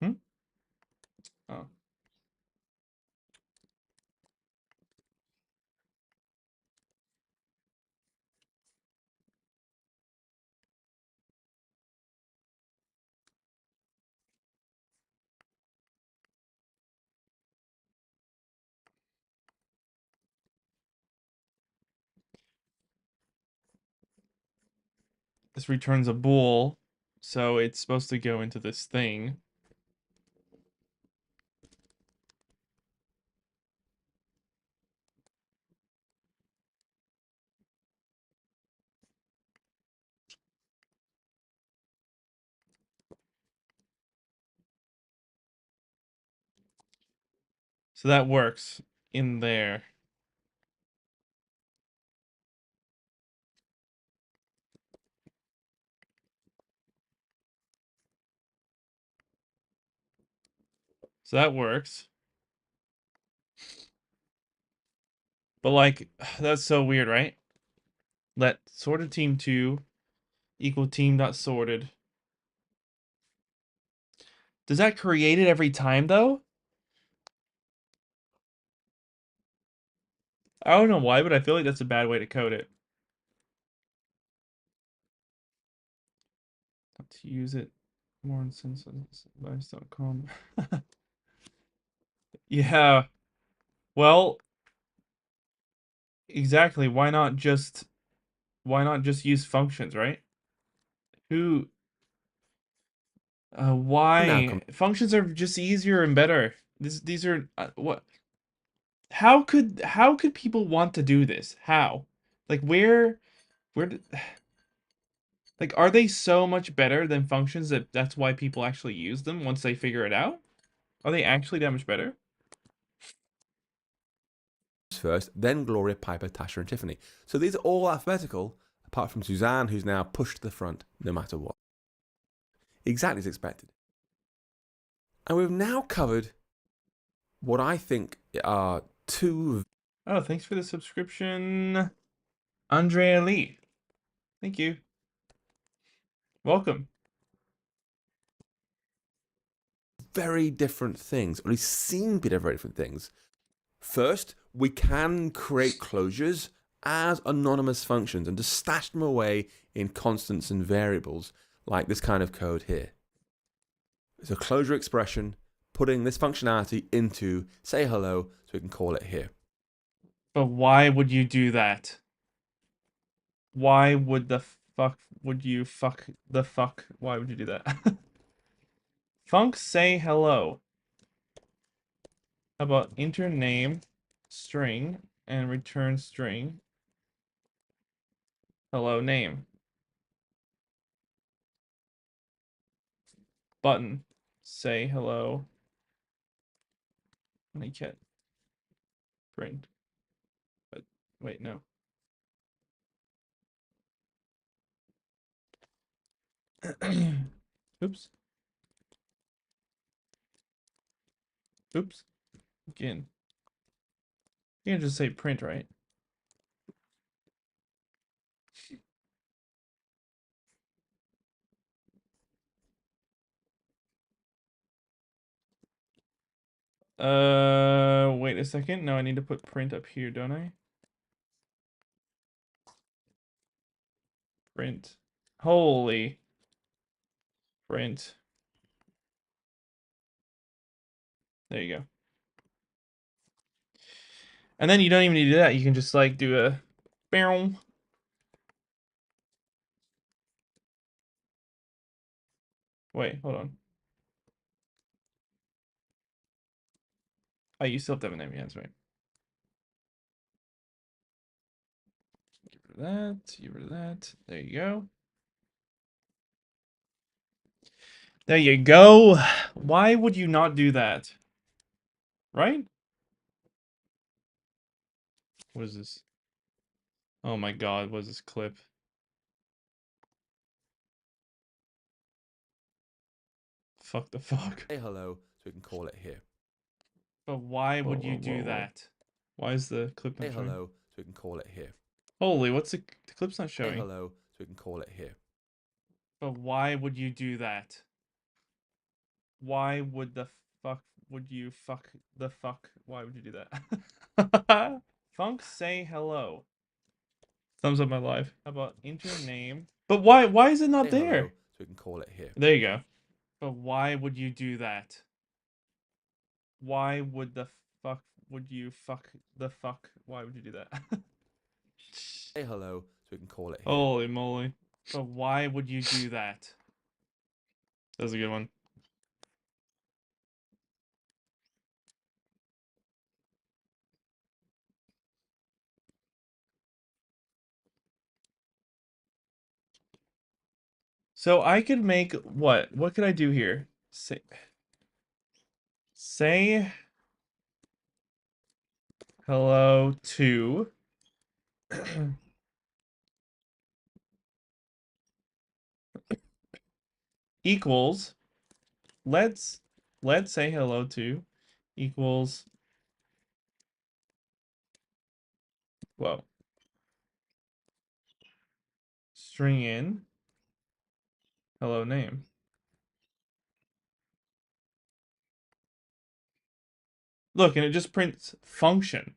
Hmm? Oh. this returns a bool, so it's supposed to go into this thing. So that works in there. So that works. But like, that's so weird, right? Let sorted team2 equal team.sorted. Does that create it every time though? I don't know why, but I feel like that's a bad way to code it. Not to use it more in sense.com. Yeah. Well, exactly. Why not just use functions, right? Who Now why come functions are just easier and better. These are what how could people want to do this? How? Like where did, like are they so much better than functions that that's why people actually use them once they figure it out? Are they actually that much better? first, then Gloria, Piper, Tasha, and Tiffany. So these are all alphabetical, apart from Suzanne, who's now pushed to the front no matter what. Exactly as expected. And we've now covered what I think are two Oh, thanks for the subscription, Andrea Lee. Thank you. Welcome. very different things, or at least seem to be very different things. First, we can create closures as anonymous functions and just stash them away in constants and variables, like this kind of code here. It's a closure expression putting this functionality into say hello, so we can call it here. But why would you do that? Why would the fuck would you fuck the fuck? Why would you do that? Func say hello. How about intern name string and return string hello name button say hello honeycat print. But wait, no. Oops. Oops. Again. You can just say print, right? Wait a second. No, I need to put print up here, don't I? Print. Holy. Print. There you go. And then you don't even need to do that. You can just like do a boom. Wait, hold on. Oh, you still have to have a name. Yeah, that's right. Get rid of that. Get rid of that. There you go. There you go. Why would you not do that? Right? What is this? Oh my god, what is this clip? Fuck the fuck. Say hello, so we can call it here. But why Whoa, would you whoa, whoa, do whoa. that? Why is the clip Say not showing? hello, so we can call it here. Holy, what's the clip's not Say showing? hello, so we can call it here. But why would you do that? Why would the fuck would you fuck the fuck? Why would you do that? Funk say hello. Thumbs up my live. How about intern name? But why is it not Say hello, there? so we can call it here. There you go. But why would you do that? Why would the fuck would you fuck the fuck? Why would you do that? Say hello, so we can call it here. Holy moly. But why would you do that? That's a good one. So I could make what? What could I do here? Say hello to equals let's say hello to equals whoa string in hello name. Look, and it just prints function.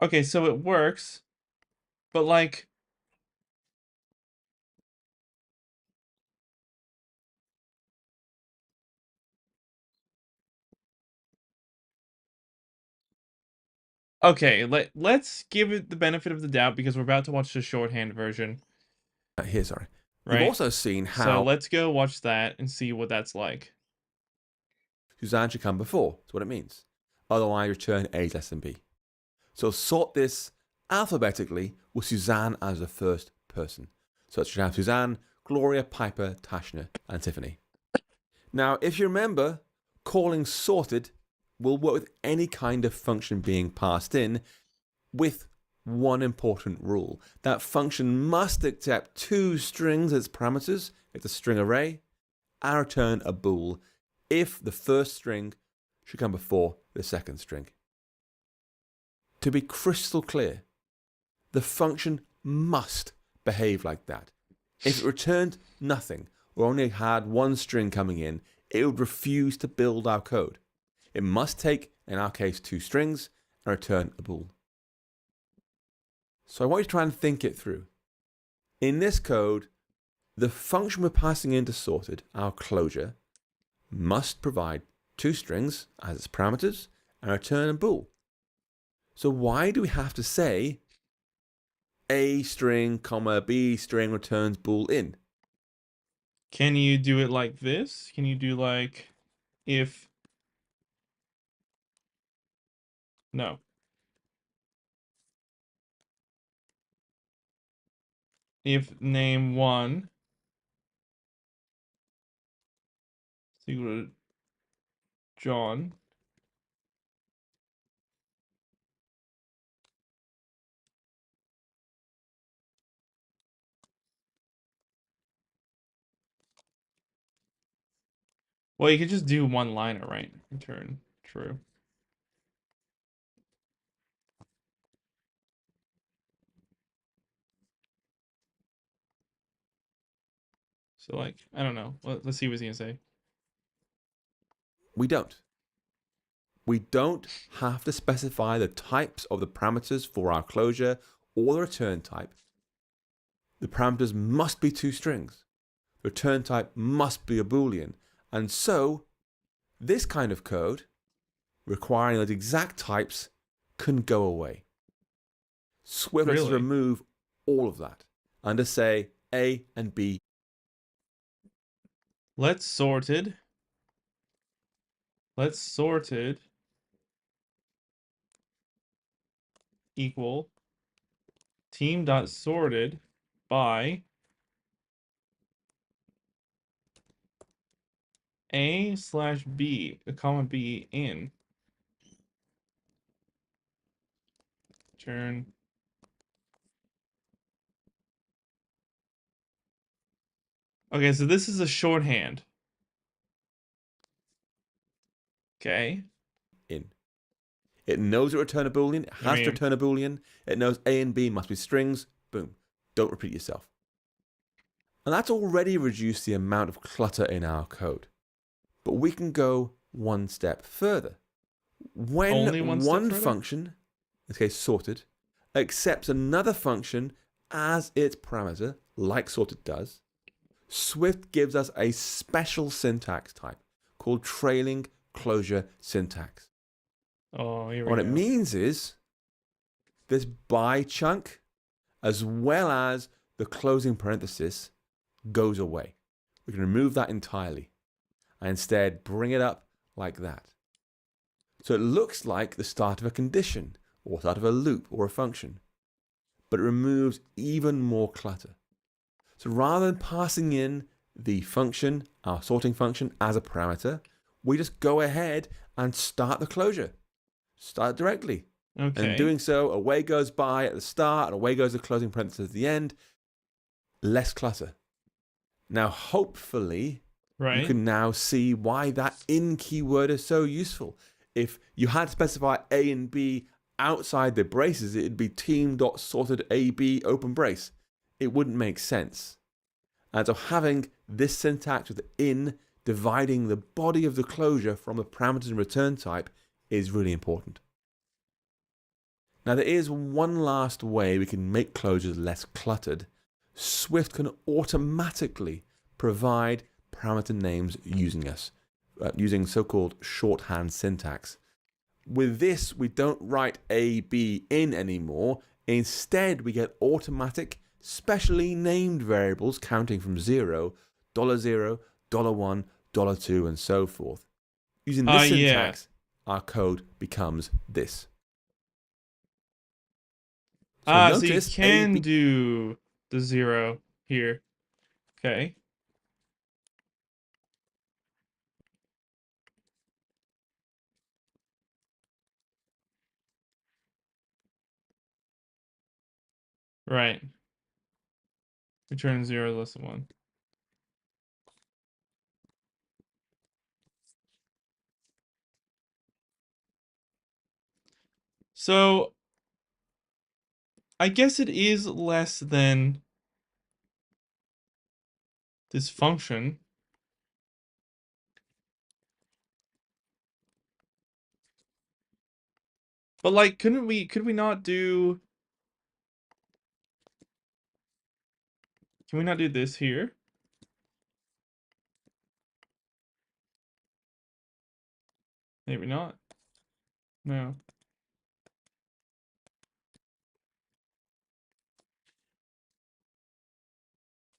Okay, so it works, but like okay, let's give it the benefit of the doubt because we're about to watch the shorthand version, Here, sorry. You've right? also seen So how let's go watch that and see what that's like. Suzanne should come before. That's what it means. Otherwise, return A less than B. So sort this alphabetically with Suzanne as the first person. So it should have Suzanne, Gloria, Piper, Tashna, and Tiffany. Now, if you remember, calling sorted will work with any kind of function being passed in with one important rule. That function must accept two strings as parameters, it's a string array, and return a bool if the first string should come before the second string. To be crystal clear, the function must behave like that. If it returned nothing or only had one string coming in, it would refuse to build our code. It must take, in our case, two strings and return a bool. So I want you to try and think it through. In this code, the function we're passing into sorted, our closure, must provide two strings as its parameters and return a bool. So why do we have to say A string, comma, B string returns bool in? Can you do it like this? Can you do like if no. If name one is equal to John, well, you could just do one liner, right? Return true. So like, I don't know. Let's see what he's gonna say. We don't. We don't have to specify the types of the parameters for our closure or the return type. The parameters must be two strings. The return type must be a Boolean. And so, this kind of code, requiring those exact types, can go away. Swift lets us Really? remove all of that and just say A and B. Let's sorted. Let's sorted equal team dot sorted by A slash B, a comma B in turn. Okay, so this is a shorthand. Okay. In. It knows it return a Boolean, it I has to mean, return a Boolean, it knows A and B must be strings, boom. Don't repeat yourself. And that's already reduced the amount of clutter in our code. But we can go one step further. When only one step one further? function, in this case sorted, accepts another function as its parameter, like sorted does, Swift gives us a special syntax type called trailing closure syntax. Oh, here we What it go. means is this by chunk, as well as the closing parenthesis, goes away. We can remove that entirely and instead bring it up like that. So it looks like the start of a condition or start of a loop or a function, but it removes even more clutter. So rather than passing in the function, our sorting function, as a parameter, we just go ahead and start the closure. Start directly. Okay. And doing so, away goes by at the start, and away goes the closing parenthesis at the end. Less clutter. Now, hopefully, you can now see why that in keyword is so useful. If you had to specify A and B outside the braces, it'd be team.sorted AB open brace. It wouldn't make sense. And so having this syntax with in dividing the body of the closure from the parameters and return type is really important. Now there is one last way we can make closures less cluttered. Swift can automatically provide parameter names using so-called shorthand syntax. With this, we don't write A, B in anymore. Instead, we get automatic, specially named variables counting from $0, $0, $1, $2, and so forth. Using this syntax, our code becomes this. So you can do the 0 here. Okay. Right. Return 0 less than 1. So I guess it is less than this function. But like, could we not do, can we not do this here? Maybe not. No.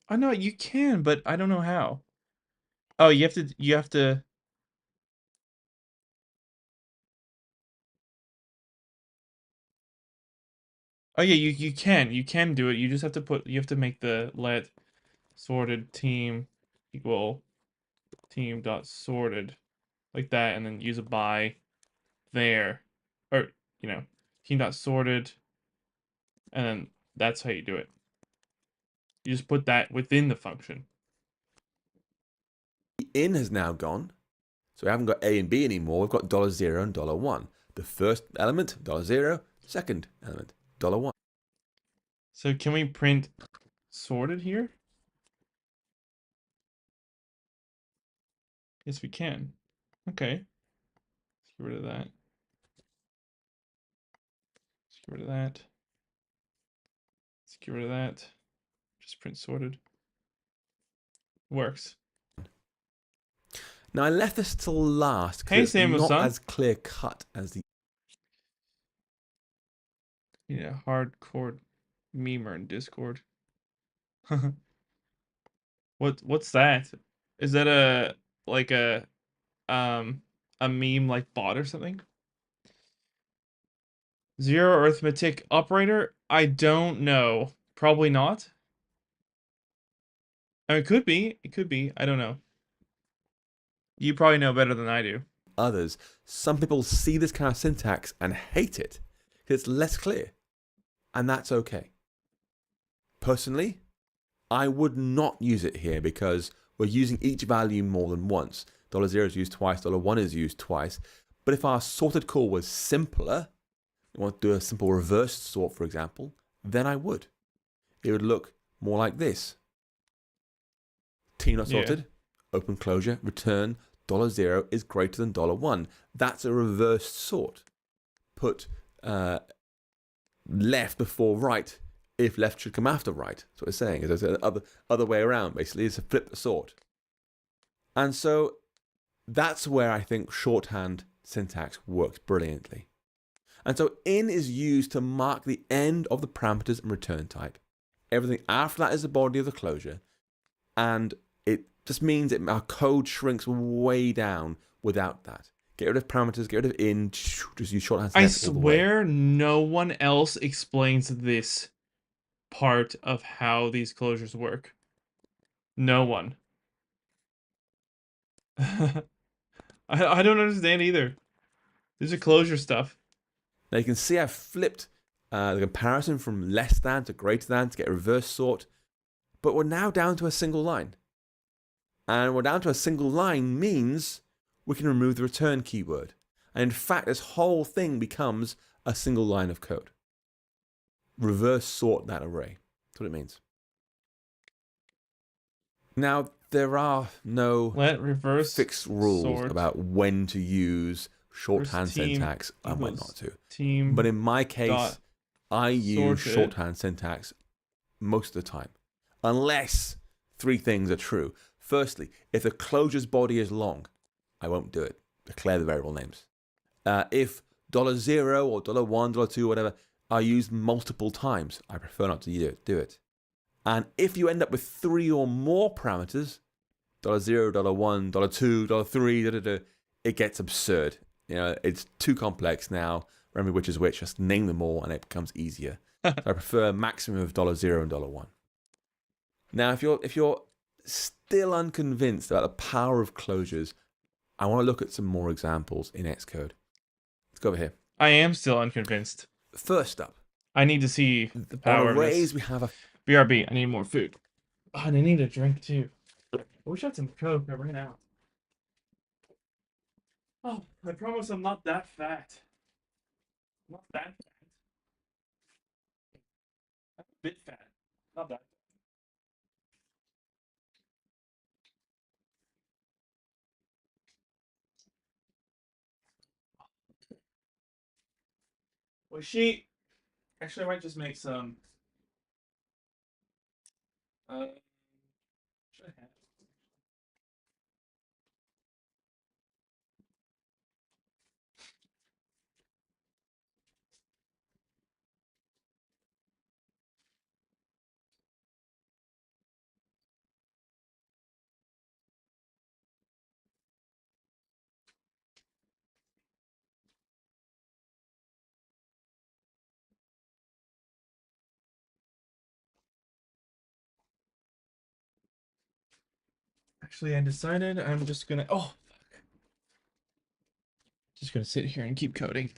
I know you can, but I don't know how. Oh, you have to. Oh yeah, you can do it. You just have to you have to make the let sorted team equal team dot sorted like that, and then use a by there, or team dot sorted, and then that's how you do it. You just put that within the function. In has now gone, so we haven't got A and B anymore. We've got $0 and $1. The first element $0, second element $1. So can we print sorted here? Yes, we can. Okay. Let's get rid of that. Let's get rid of that. Let's get rid of that. Just print sorted. Works. Now I left this till last because it's not as clear cut as the. Yeah, hardcore memer in Discord. What's that? Is that a a meme like bot or something? Zero arithmetic operator? I don't know. Probably not. I mean, it could be. It could be. I don't know. You probably know better than I do. Others, some people see this kind of syntax and hate it because it's less clear, and that's okay. Personally, I would not use it here because we're using each value more than once. $0 is used twice, $1 is used twice. But if our sorted call was simpler, you want to do a simple reverse sort, for example, then I would. It would look more like this. T not sorted, open closure, return, $0 is greater than $1. That's a reverse sort. Put left before right if left should come after right. That's what it's saying. There's another way around, basically. It's a flip the sort. And so That's where I think shorthand syntax works brilliantly. And so in is used to mark the end of the parameters and return type. Everything after that is the body of the closure. And it just means that our code shrinks way down without that. Get rid of parameters, get rid of in, just use shorthand I syntax all the way. swear no one else explains this part of how these closures work. No one. I don't understand either. These are closure stuff. Now you can see I've flipped the comparison from less than to greater than to get a reverse sort, but we're now down to a single line. And we're down to a single line means we can remove the return keyword. And in fact, this whole thing becomes a single line of code. Reverse sort that array. That's what it means. Now, there are no Let reverse fixed rules sort about when to use shorthand first team syntax and when not equals to. team But in my case, dot I use sorted. shorthand syntax most of the time, unless three things are true. Firstly, if the closure's body is long, I won't do it. Declare the variable names. If $0 or $1, $2, whatever, are used multiple times, I prefer not to do it. And if you end up with three or more parameters, $0, $1, $2, $3, it gets absurd. You know, it's too complex now. Remember which is which, just name them all and it becomes easier. So I prefer a maximum of $0 and $1. Now, if you're still unconvinced about the power of closures, I want to look at some more examples in Xcode. Let's go over here. I am still unconvinced. First up, I need to see the power on of this. arrays we have a BRB, I need more food. Oh, and I need a drink too. I wish I had some Coke. I ran out. Oh, I promise I'm not that fat. Not that fat. I'm a bit fat. Not that fat. Well, actually, I might just make some. Uh, should I have? Actually, I decided I'm just gonna. Oh, fuck. Just gonna sit here and keep coding.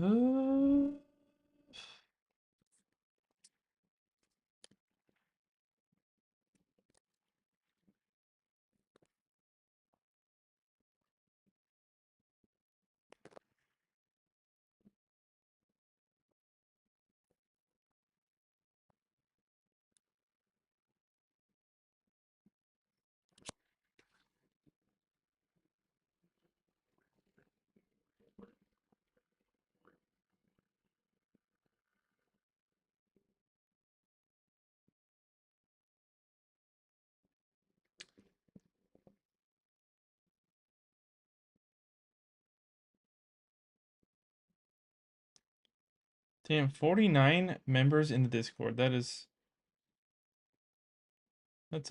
Uh, Damn, 49 members in the Discord. That's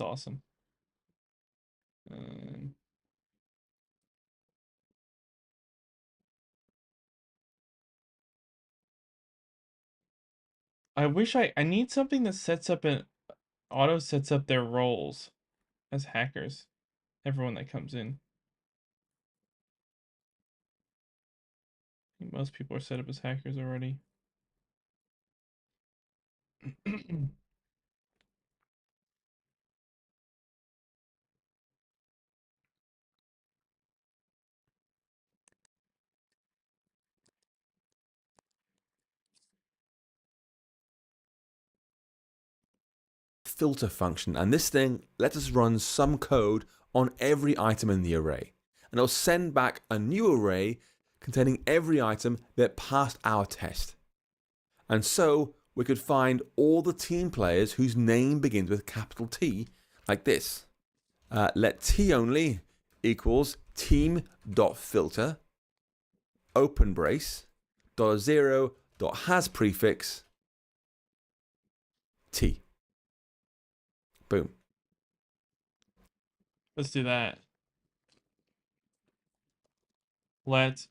awesome. Um, I wish I need something that auto sets up their roles as hackers. Everyone that comes in. I think most people are set up as hackers already. filter function, and this thing lets us run some code on every item in the array. And it'll send back a new array containing every item that passed our test. And so we could find all the team players whose name begins with capital T, like this. Let T only equals team.filter, open brace, $0.has prefix, T. Boom. Let's do that. Let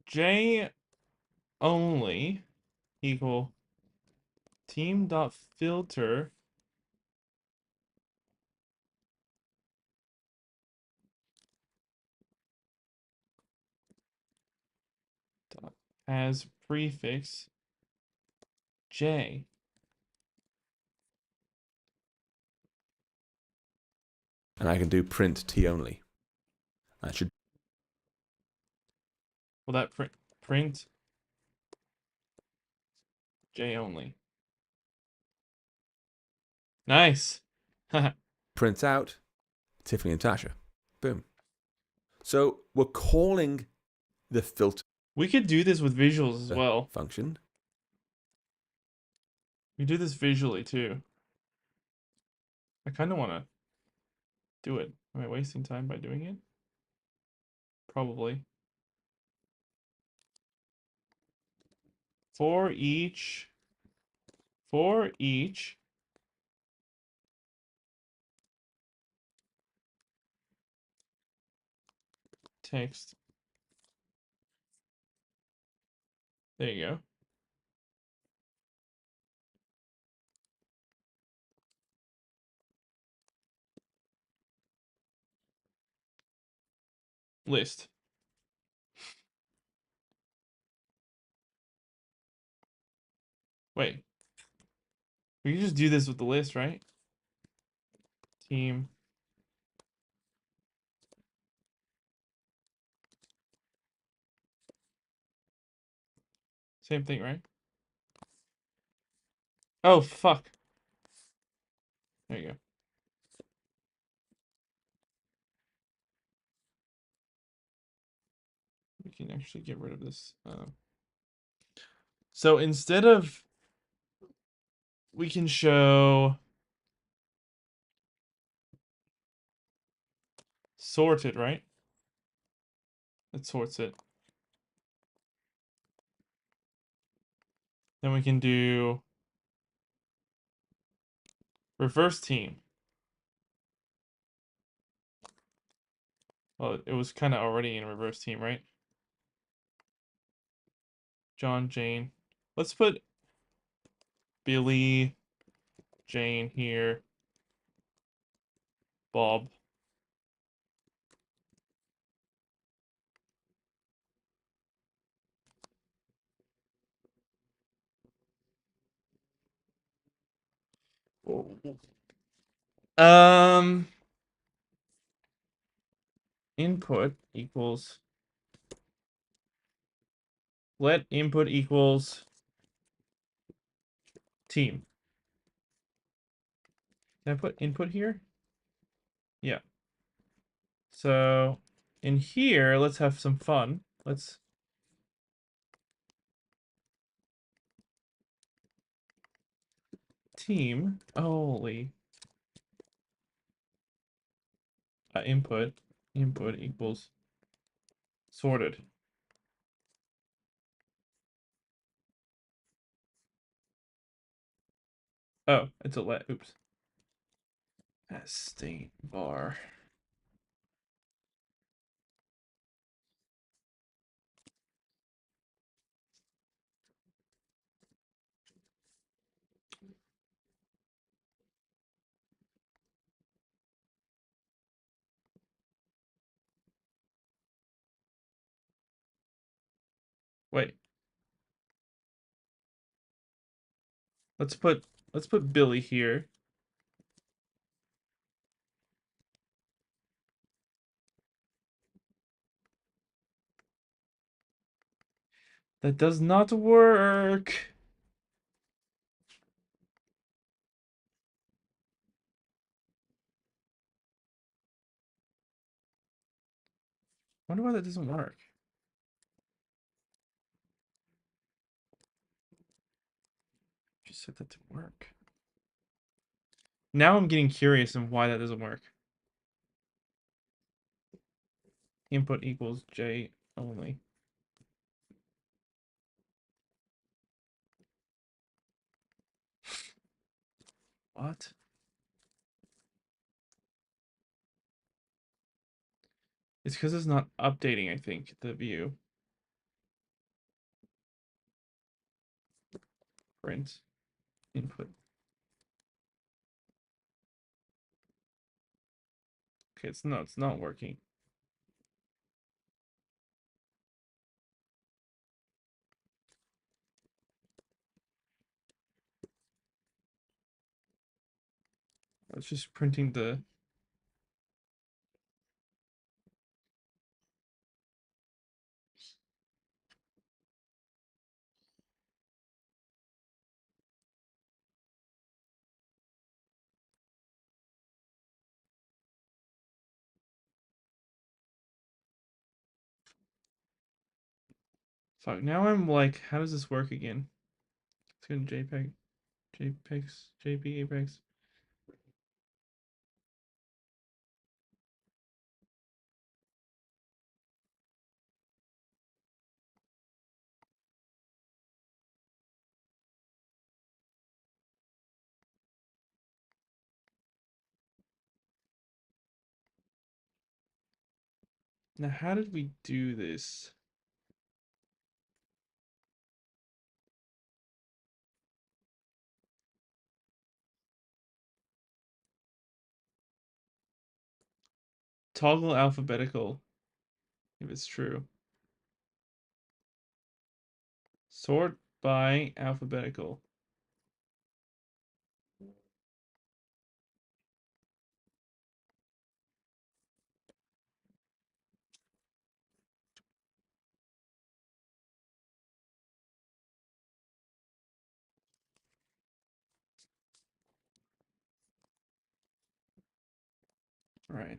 J only equal team.filter as prefix J. And I can do print T only. That should. Will that print J only? Nice. Print out Tiffany and Tasha. Boom. So we're calling the filter We could do this with visuals as well. function. We do this visually too. I kind of want to do it. Am I wasting time by doing it? Probably. For each text. There you go. List. Wait. We can just do this with the list, right? Team. Same thing, right? Oh, fuck. There you go. We can actually get rid of this. So instead of, we can show sorted, right? It sorts it. Then we can do reverse team. Well, it was kind of already in reverse team, right? John, Jane. Let's put Billy, Jane here. Bob. Um, input equals, let input equals team. Can I put input here? Yeah. So in here, let's have some fun. Let's team. Holy. Input equals sorted. Oh, it's a let. Oops. State bar. Wait. Let's put Billy here. That does not work. wonder why that doesn't work. Just set that to work. Now I'm getting curious of why that doesn't work. Input equals J only. What? It's because it's not updating, I think, the view. Print input. Okay, it's not working. It's just printing the fuck. Now I'm like, how does this work again? It's going JPEG, JPEGs, JP Apex. Now, how did we do this? Toggle alphabetical, if it's true. Sort by alphabetical. Right.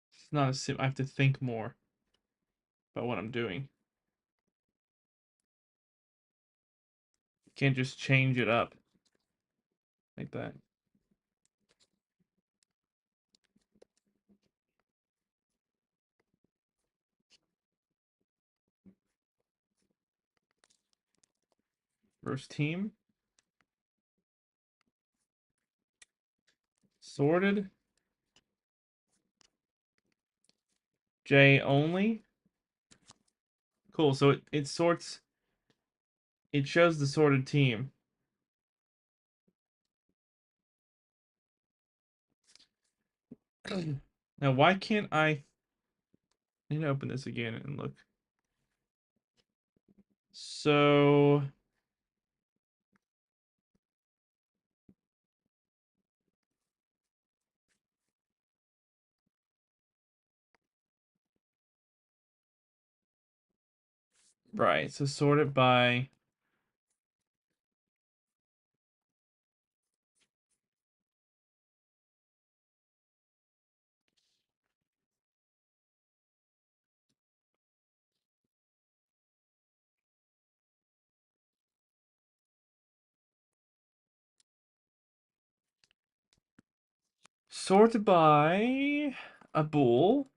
It's not a sim. I have to think more about what I'm doing. Can't just change it up like that. First team. Sorted. J only. Cool. So it sorts. It shows the sorted team. Now, why can't I need to open this again and look? So right. So sort it by sorted by a bool.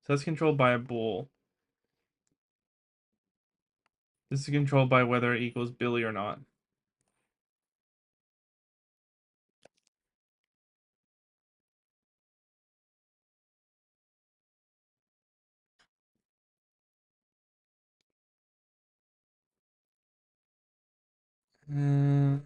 So that's controlled by a bool. This is controlled by whether it equals Billy or not. Uh,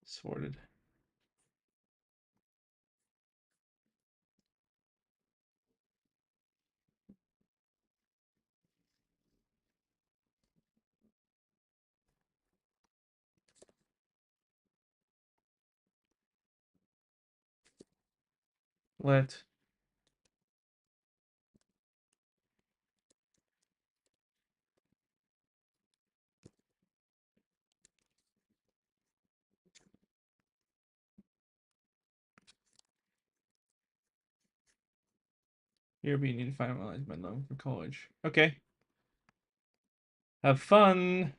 sorted. let here be need to finalize my loan for college. Okay. Have fun.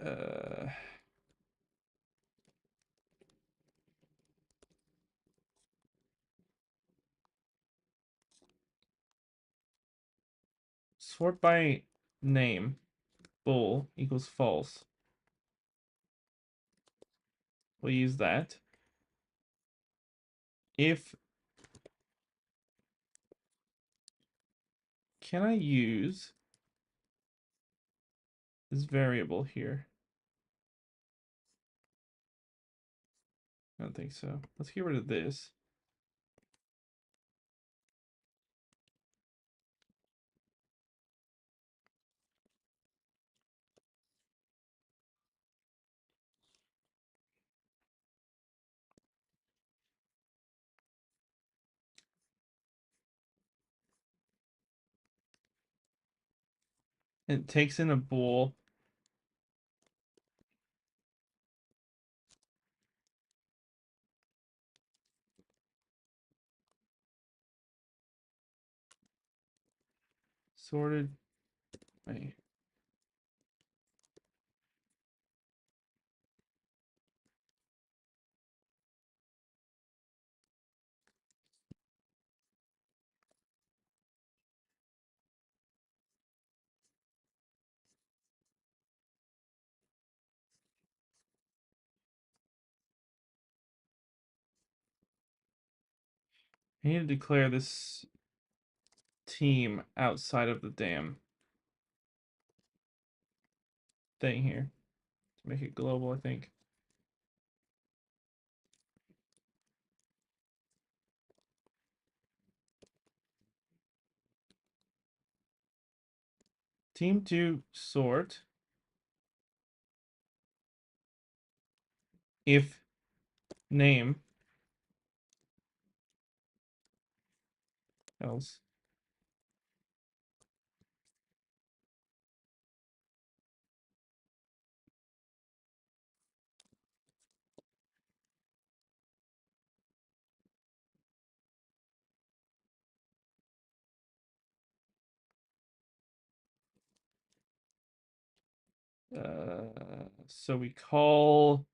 Uh, sort by name. Bool equals false. We'll use that. If can I use this variable here? I don't think so. Let's get rid of this. It takes in a bool. Sorted. Wait. I need to declare this team outside of the damn thing here to make it global, I think. Team to sort if name else. So we call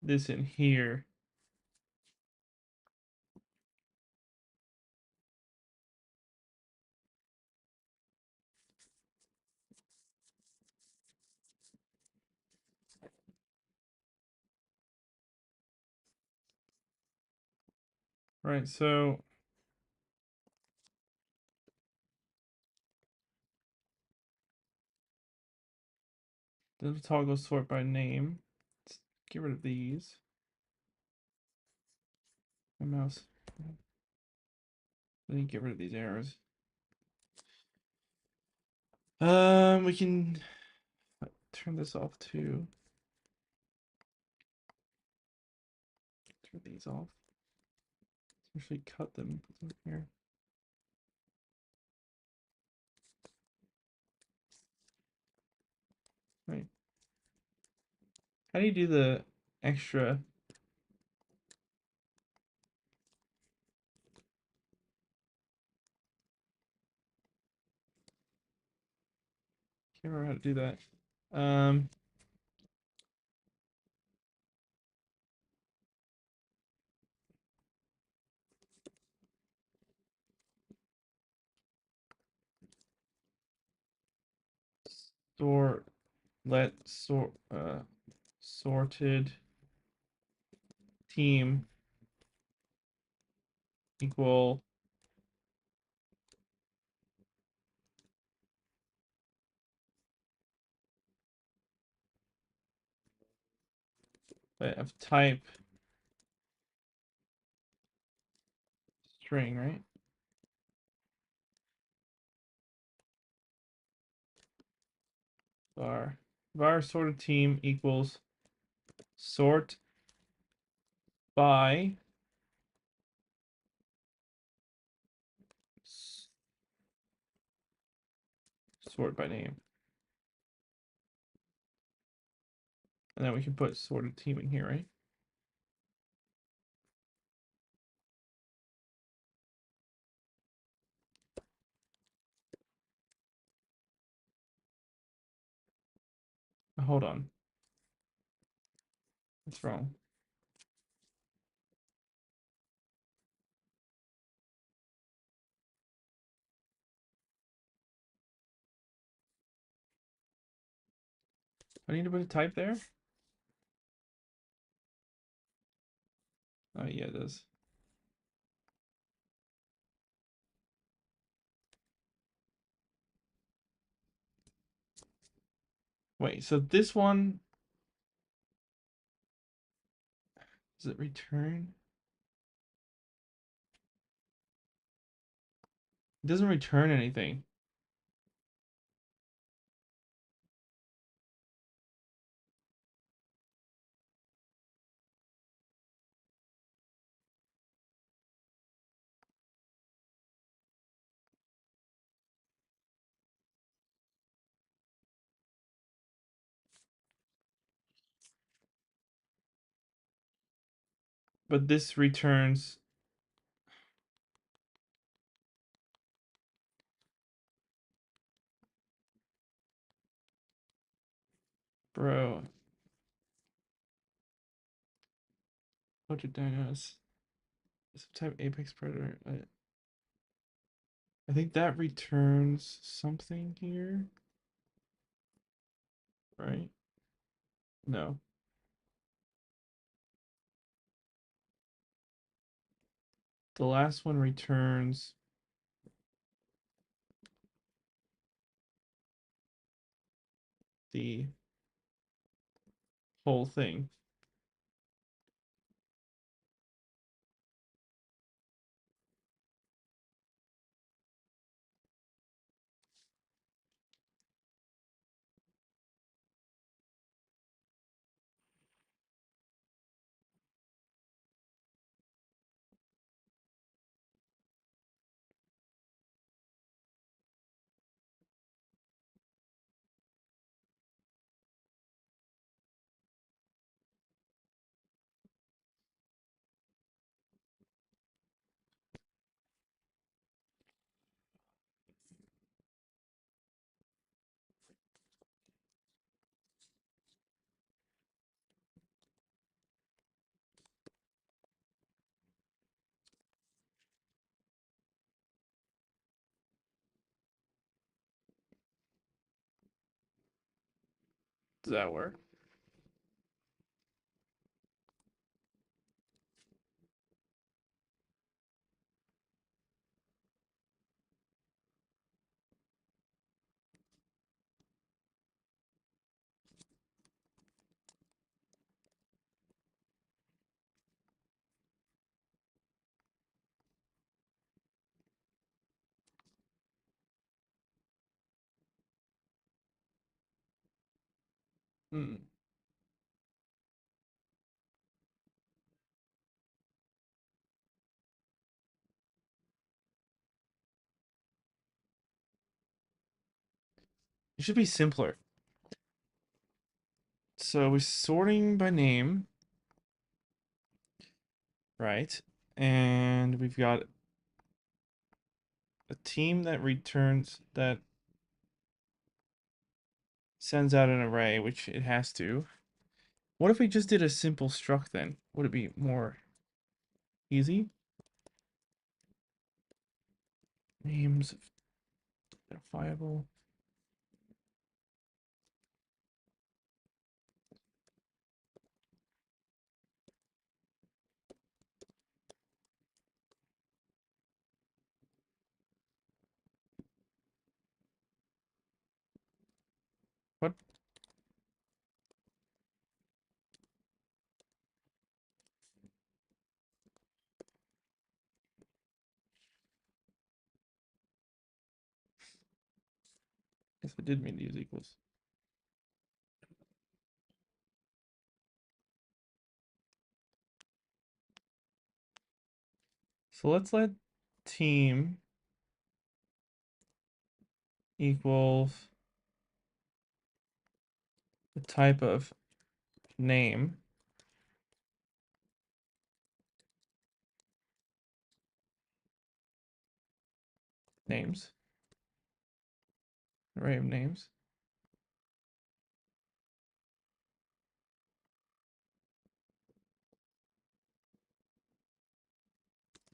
this in here. Right, so the toggle sort by name. Let's get rid of these. My mouse. Let me get rid of these errors. We can turn this off too. Turn these off. Let's actually cut them. Put them here. Right. How do you do the extra? Can't remember how to do that. Sort let sorted team equal of type string, right? Var sorted team equals sort by sort by name. And then we can put sorted team in here, right? Hold on. What's wrong? I need to put a type there? Oh, yeah, it does. Wait, so this one, does it return? It doesn't return anything. But this returns, bro. What did dinos? Type apex predator. I think that returns something here, right? No. The last one returns the whole thing. Does that work? Hmm. It should be simpler. So we're sorting by name, right? And we've got a team that returns that sends out an array, which it has to. What if we just did a simple struct then? Would it be more easy? Names identifiable. What? Guess I did mean to use equals. So let's let team equals the type of name names, array of names,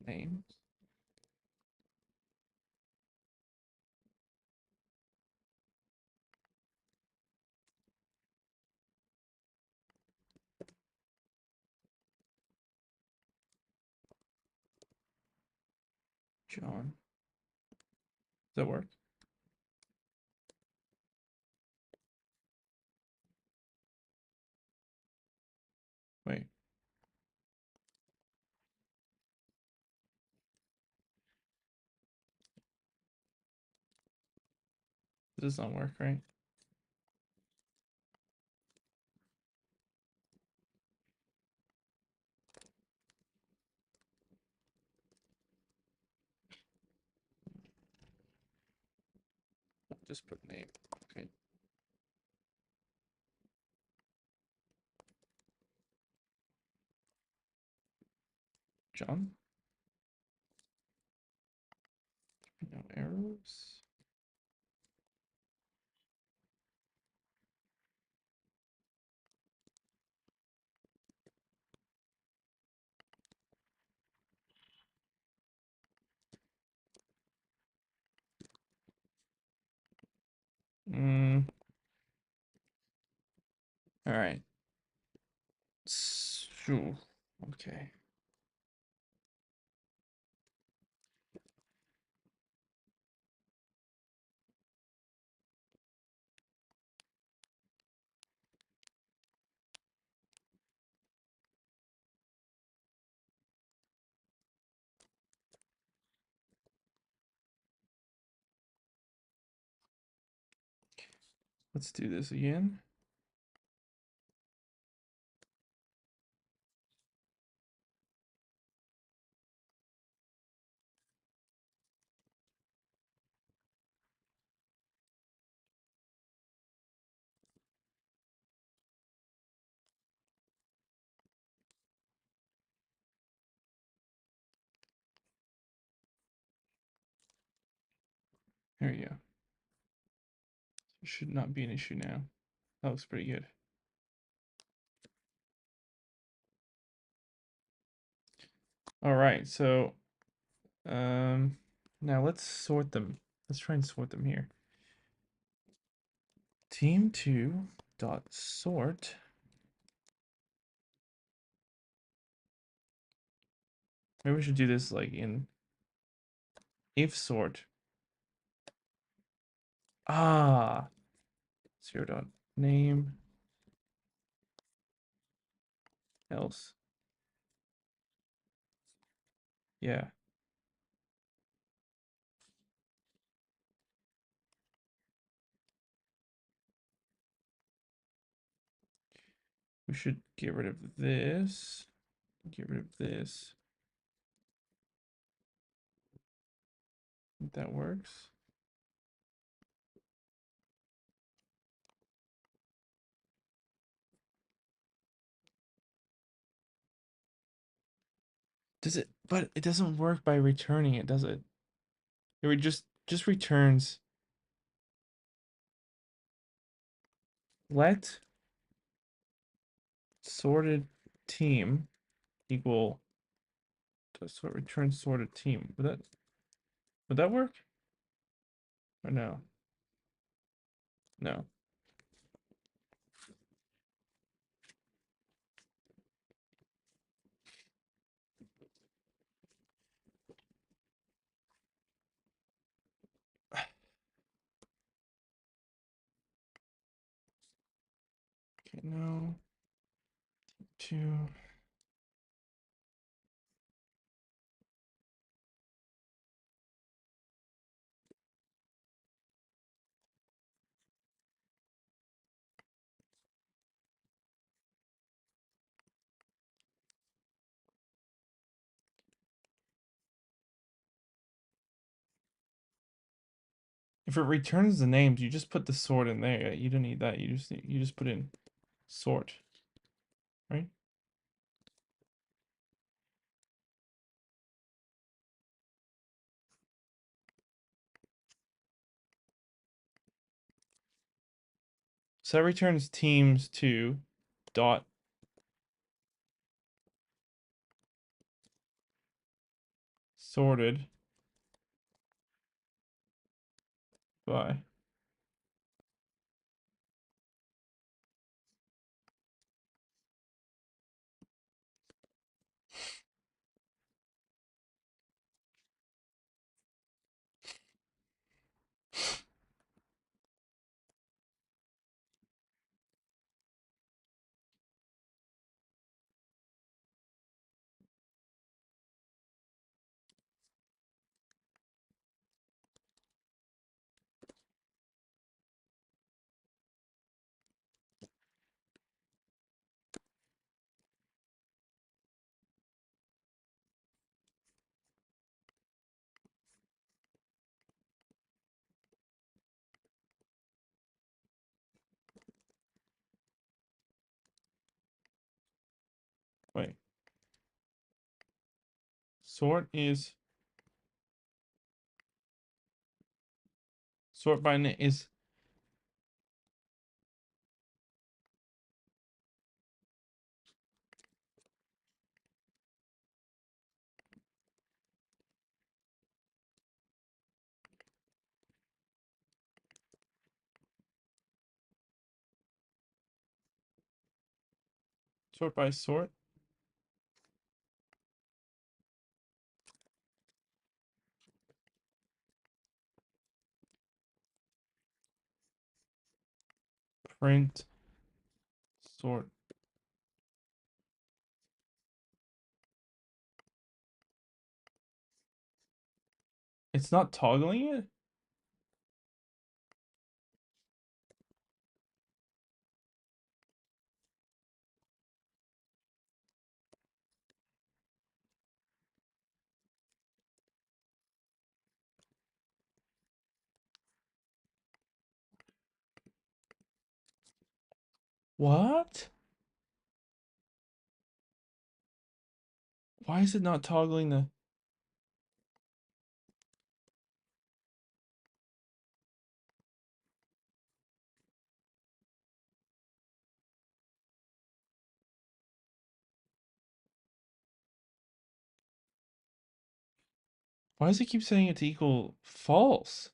names. John. Does that work? Wait. This does not work, right? Just put name. Okay. John. No arrows. All right. Okay. Let's do this again. There we go. It should not be an issue now. That looks pretty good. All right, so now let's sort them. Let's try and sort them here. Team2 dot sort. Maybe we should do this like in if sort. Ah, 0 dot name else. Yeah. We should get rid of this. Get rid of this. That works. Does it? But it doesn't work by returning it, does it? It would just returns let sorted team equal sort return sorted team. Would that work? Or no? No. Okay, no. Two. If it returns the names, you just put the sort in there. You don't need that. You just put in sort, right? So that returns teams to dot sorted by. Wait. Sort is sort by is sort by sort. Print sort. It's not toggling it? What? Why is it not toggling the... Why does it keep saying it to equal false?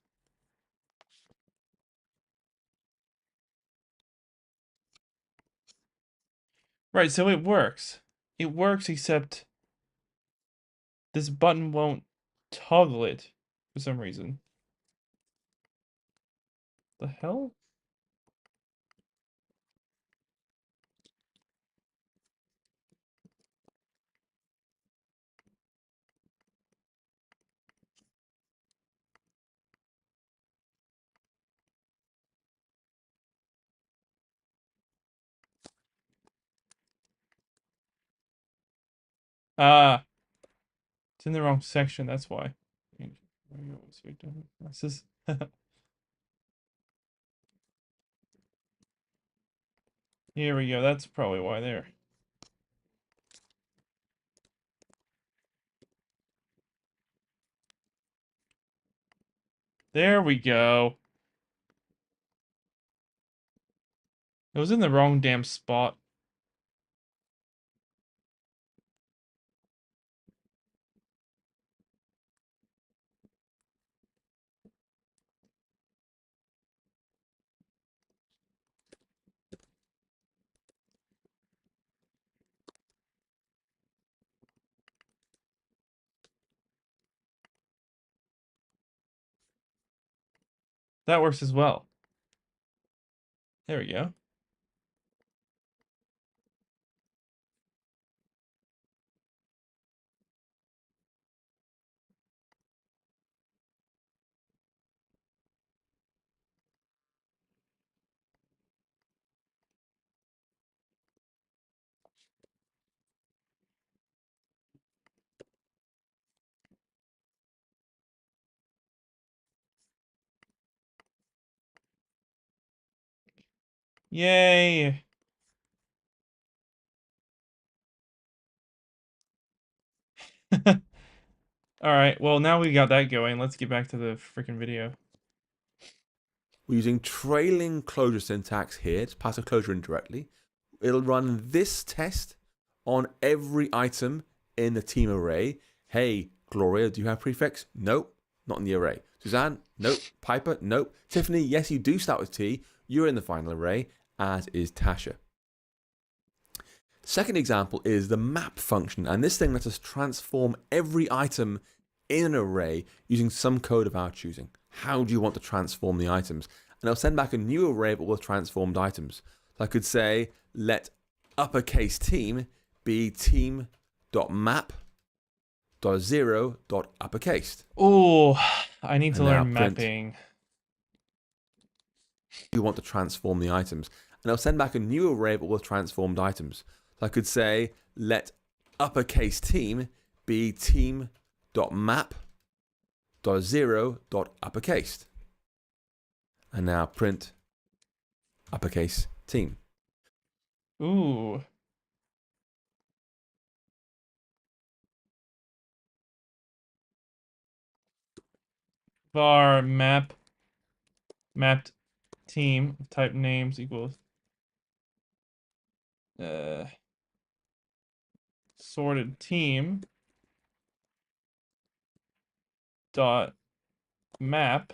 Right, so it works. It works, except this button won't toggle it for some reason. The hell? Ah, it's in the wrong section, that's why. This is... Here we go, that's probably why there. There we go. It was in the wrong damn spot. That works as well. There we go. Yay. All right, well, now we got that going. Let's get back to the freaking video. We're using trailing closure syntax here to pass a closure in directly. It'll run this test on every item in the team array. Hey, Gloria, do you have prefix? Nope, not in the array. Suzanne? Nope. Piper? Nope. Tiffany? Yes, you do start with T. You're in the final array, as is Tasha. Second example is the map function, and this thing lets us transform every item in an array using some code of our choosing. How do you want to transform the items? And it'll send back a new array but with transformed items. So I could say, let uppercase team be team.map.0.uppercase. Oh, I need to And now learn print, mapping. you want to transform the items. And it'll send back a new array but with transformed items. So I could say, let uppercase team be team.map.0.uppercase. And now print uppercase team. Ooh. Var mapped team type names equals sorted team dot map.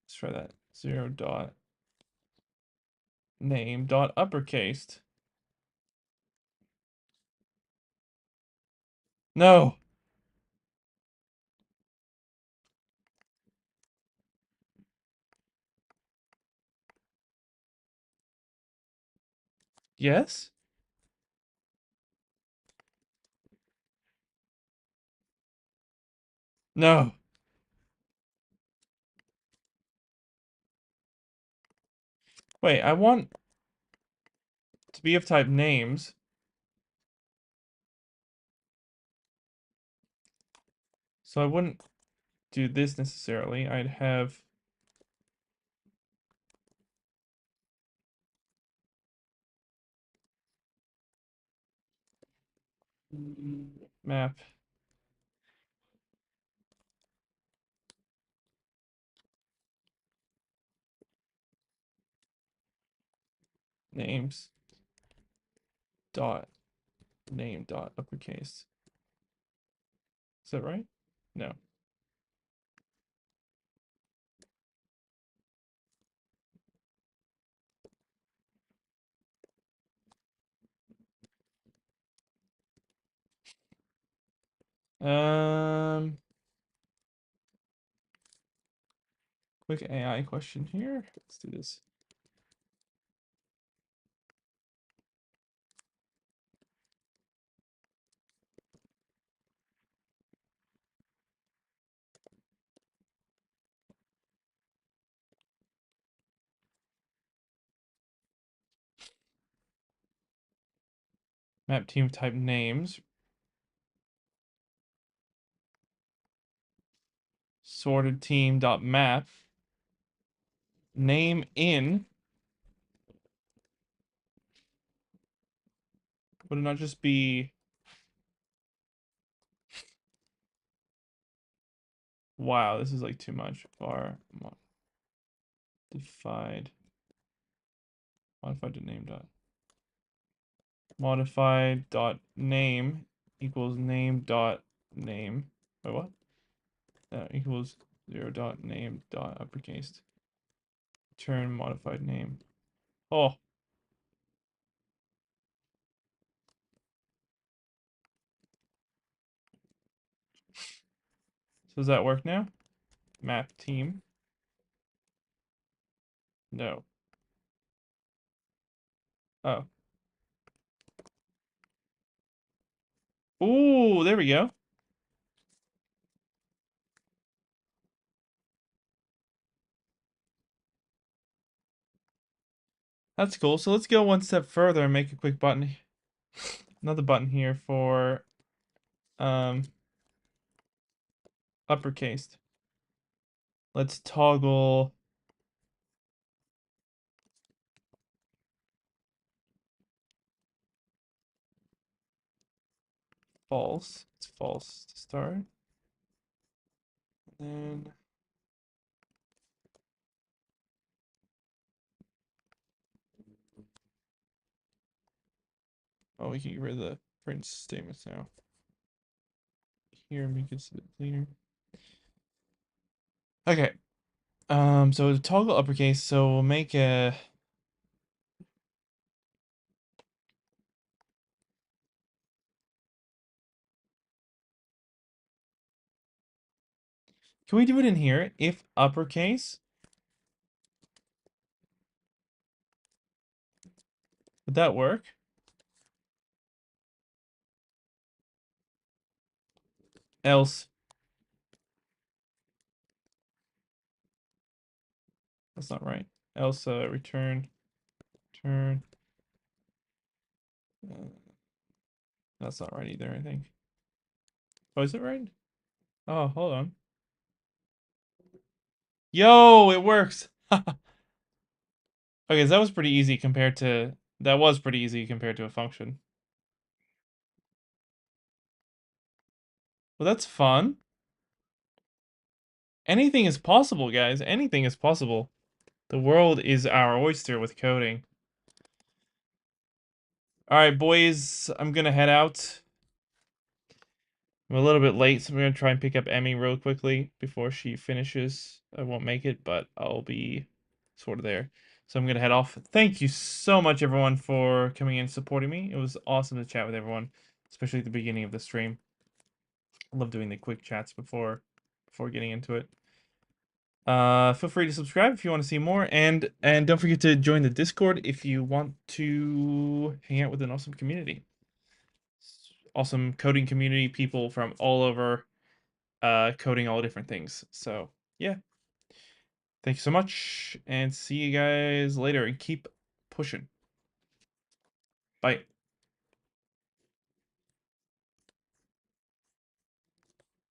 Let's try that. 0 dot name dot uppercase. No. Yes? No. Wait, I want to be of type names. So I wouldn't do this necessarily. I'd have map names dot name dot uppercase. Is that right? No. Quick AI question here. Let's do this. Map team type names. Sorted team dot map. Name in. Would it not just be wow, this is like too much. Var modified to name dot modified dot name equals name dot name. Wait, what? Equals 0 dot name dot uppercase. Return modified name. Oh. So does that work now? Map team. No. Oh. Ooh, there we go. That's cool. So let's go one step further and make a quick button. Another button here for uppercase. Let's toggle false. It's false to start. And then we can get rid of the print statements now. Here, make it a bit cleaner. Okay. So to toggle uppercase, so we'll make a. Can we do it in here? If uppercase, would that work? Else, that's not right. Else, return. Uh, that's not right either, I think. Oh, is it right? Oh, hold on. Yo, it works. Okay, so that was pretty easy compared to a function. Well, that's fun. Anything is possible, guys. Anything is possible. The world is our oyster with coding. All right, boys, I'm gonna head out. I'm a little bit late, so I'm gonna try and pick up Emmy real quickly before she finishes. I won't make it, but I'll be sort of there. So I'm gonna head off. Thank you so much, everyone, for coming in and supporting me. It was awesome to chat with everyone, especially at the beginning of the stream. I love doing the quick chats before getting into it. Feel free to subscribe if you want to see more, and don't forget to join the Discord if you want to hang out with an awesome community. Awesome coding community, people from all over, coding all different things. So yeah, thank you so much, and see you guys later, and keep pushing. Bye.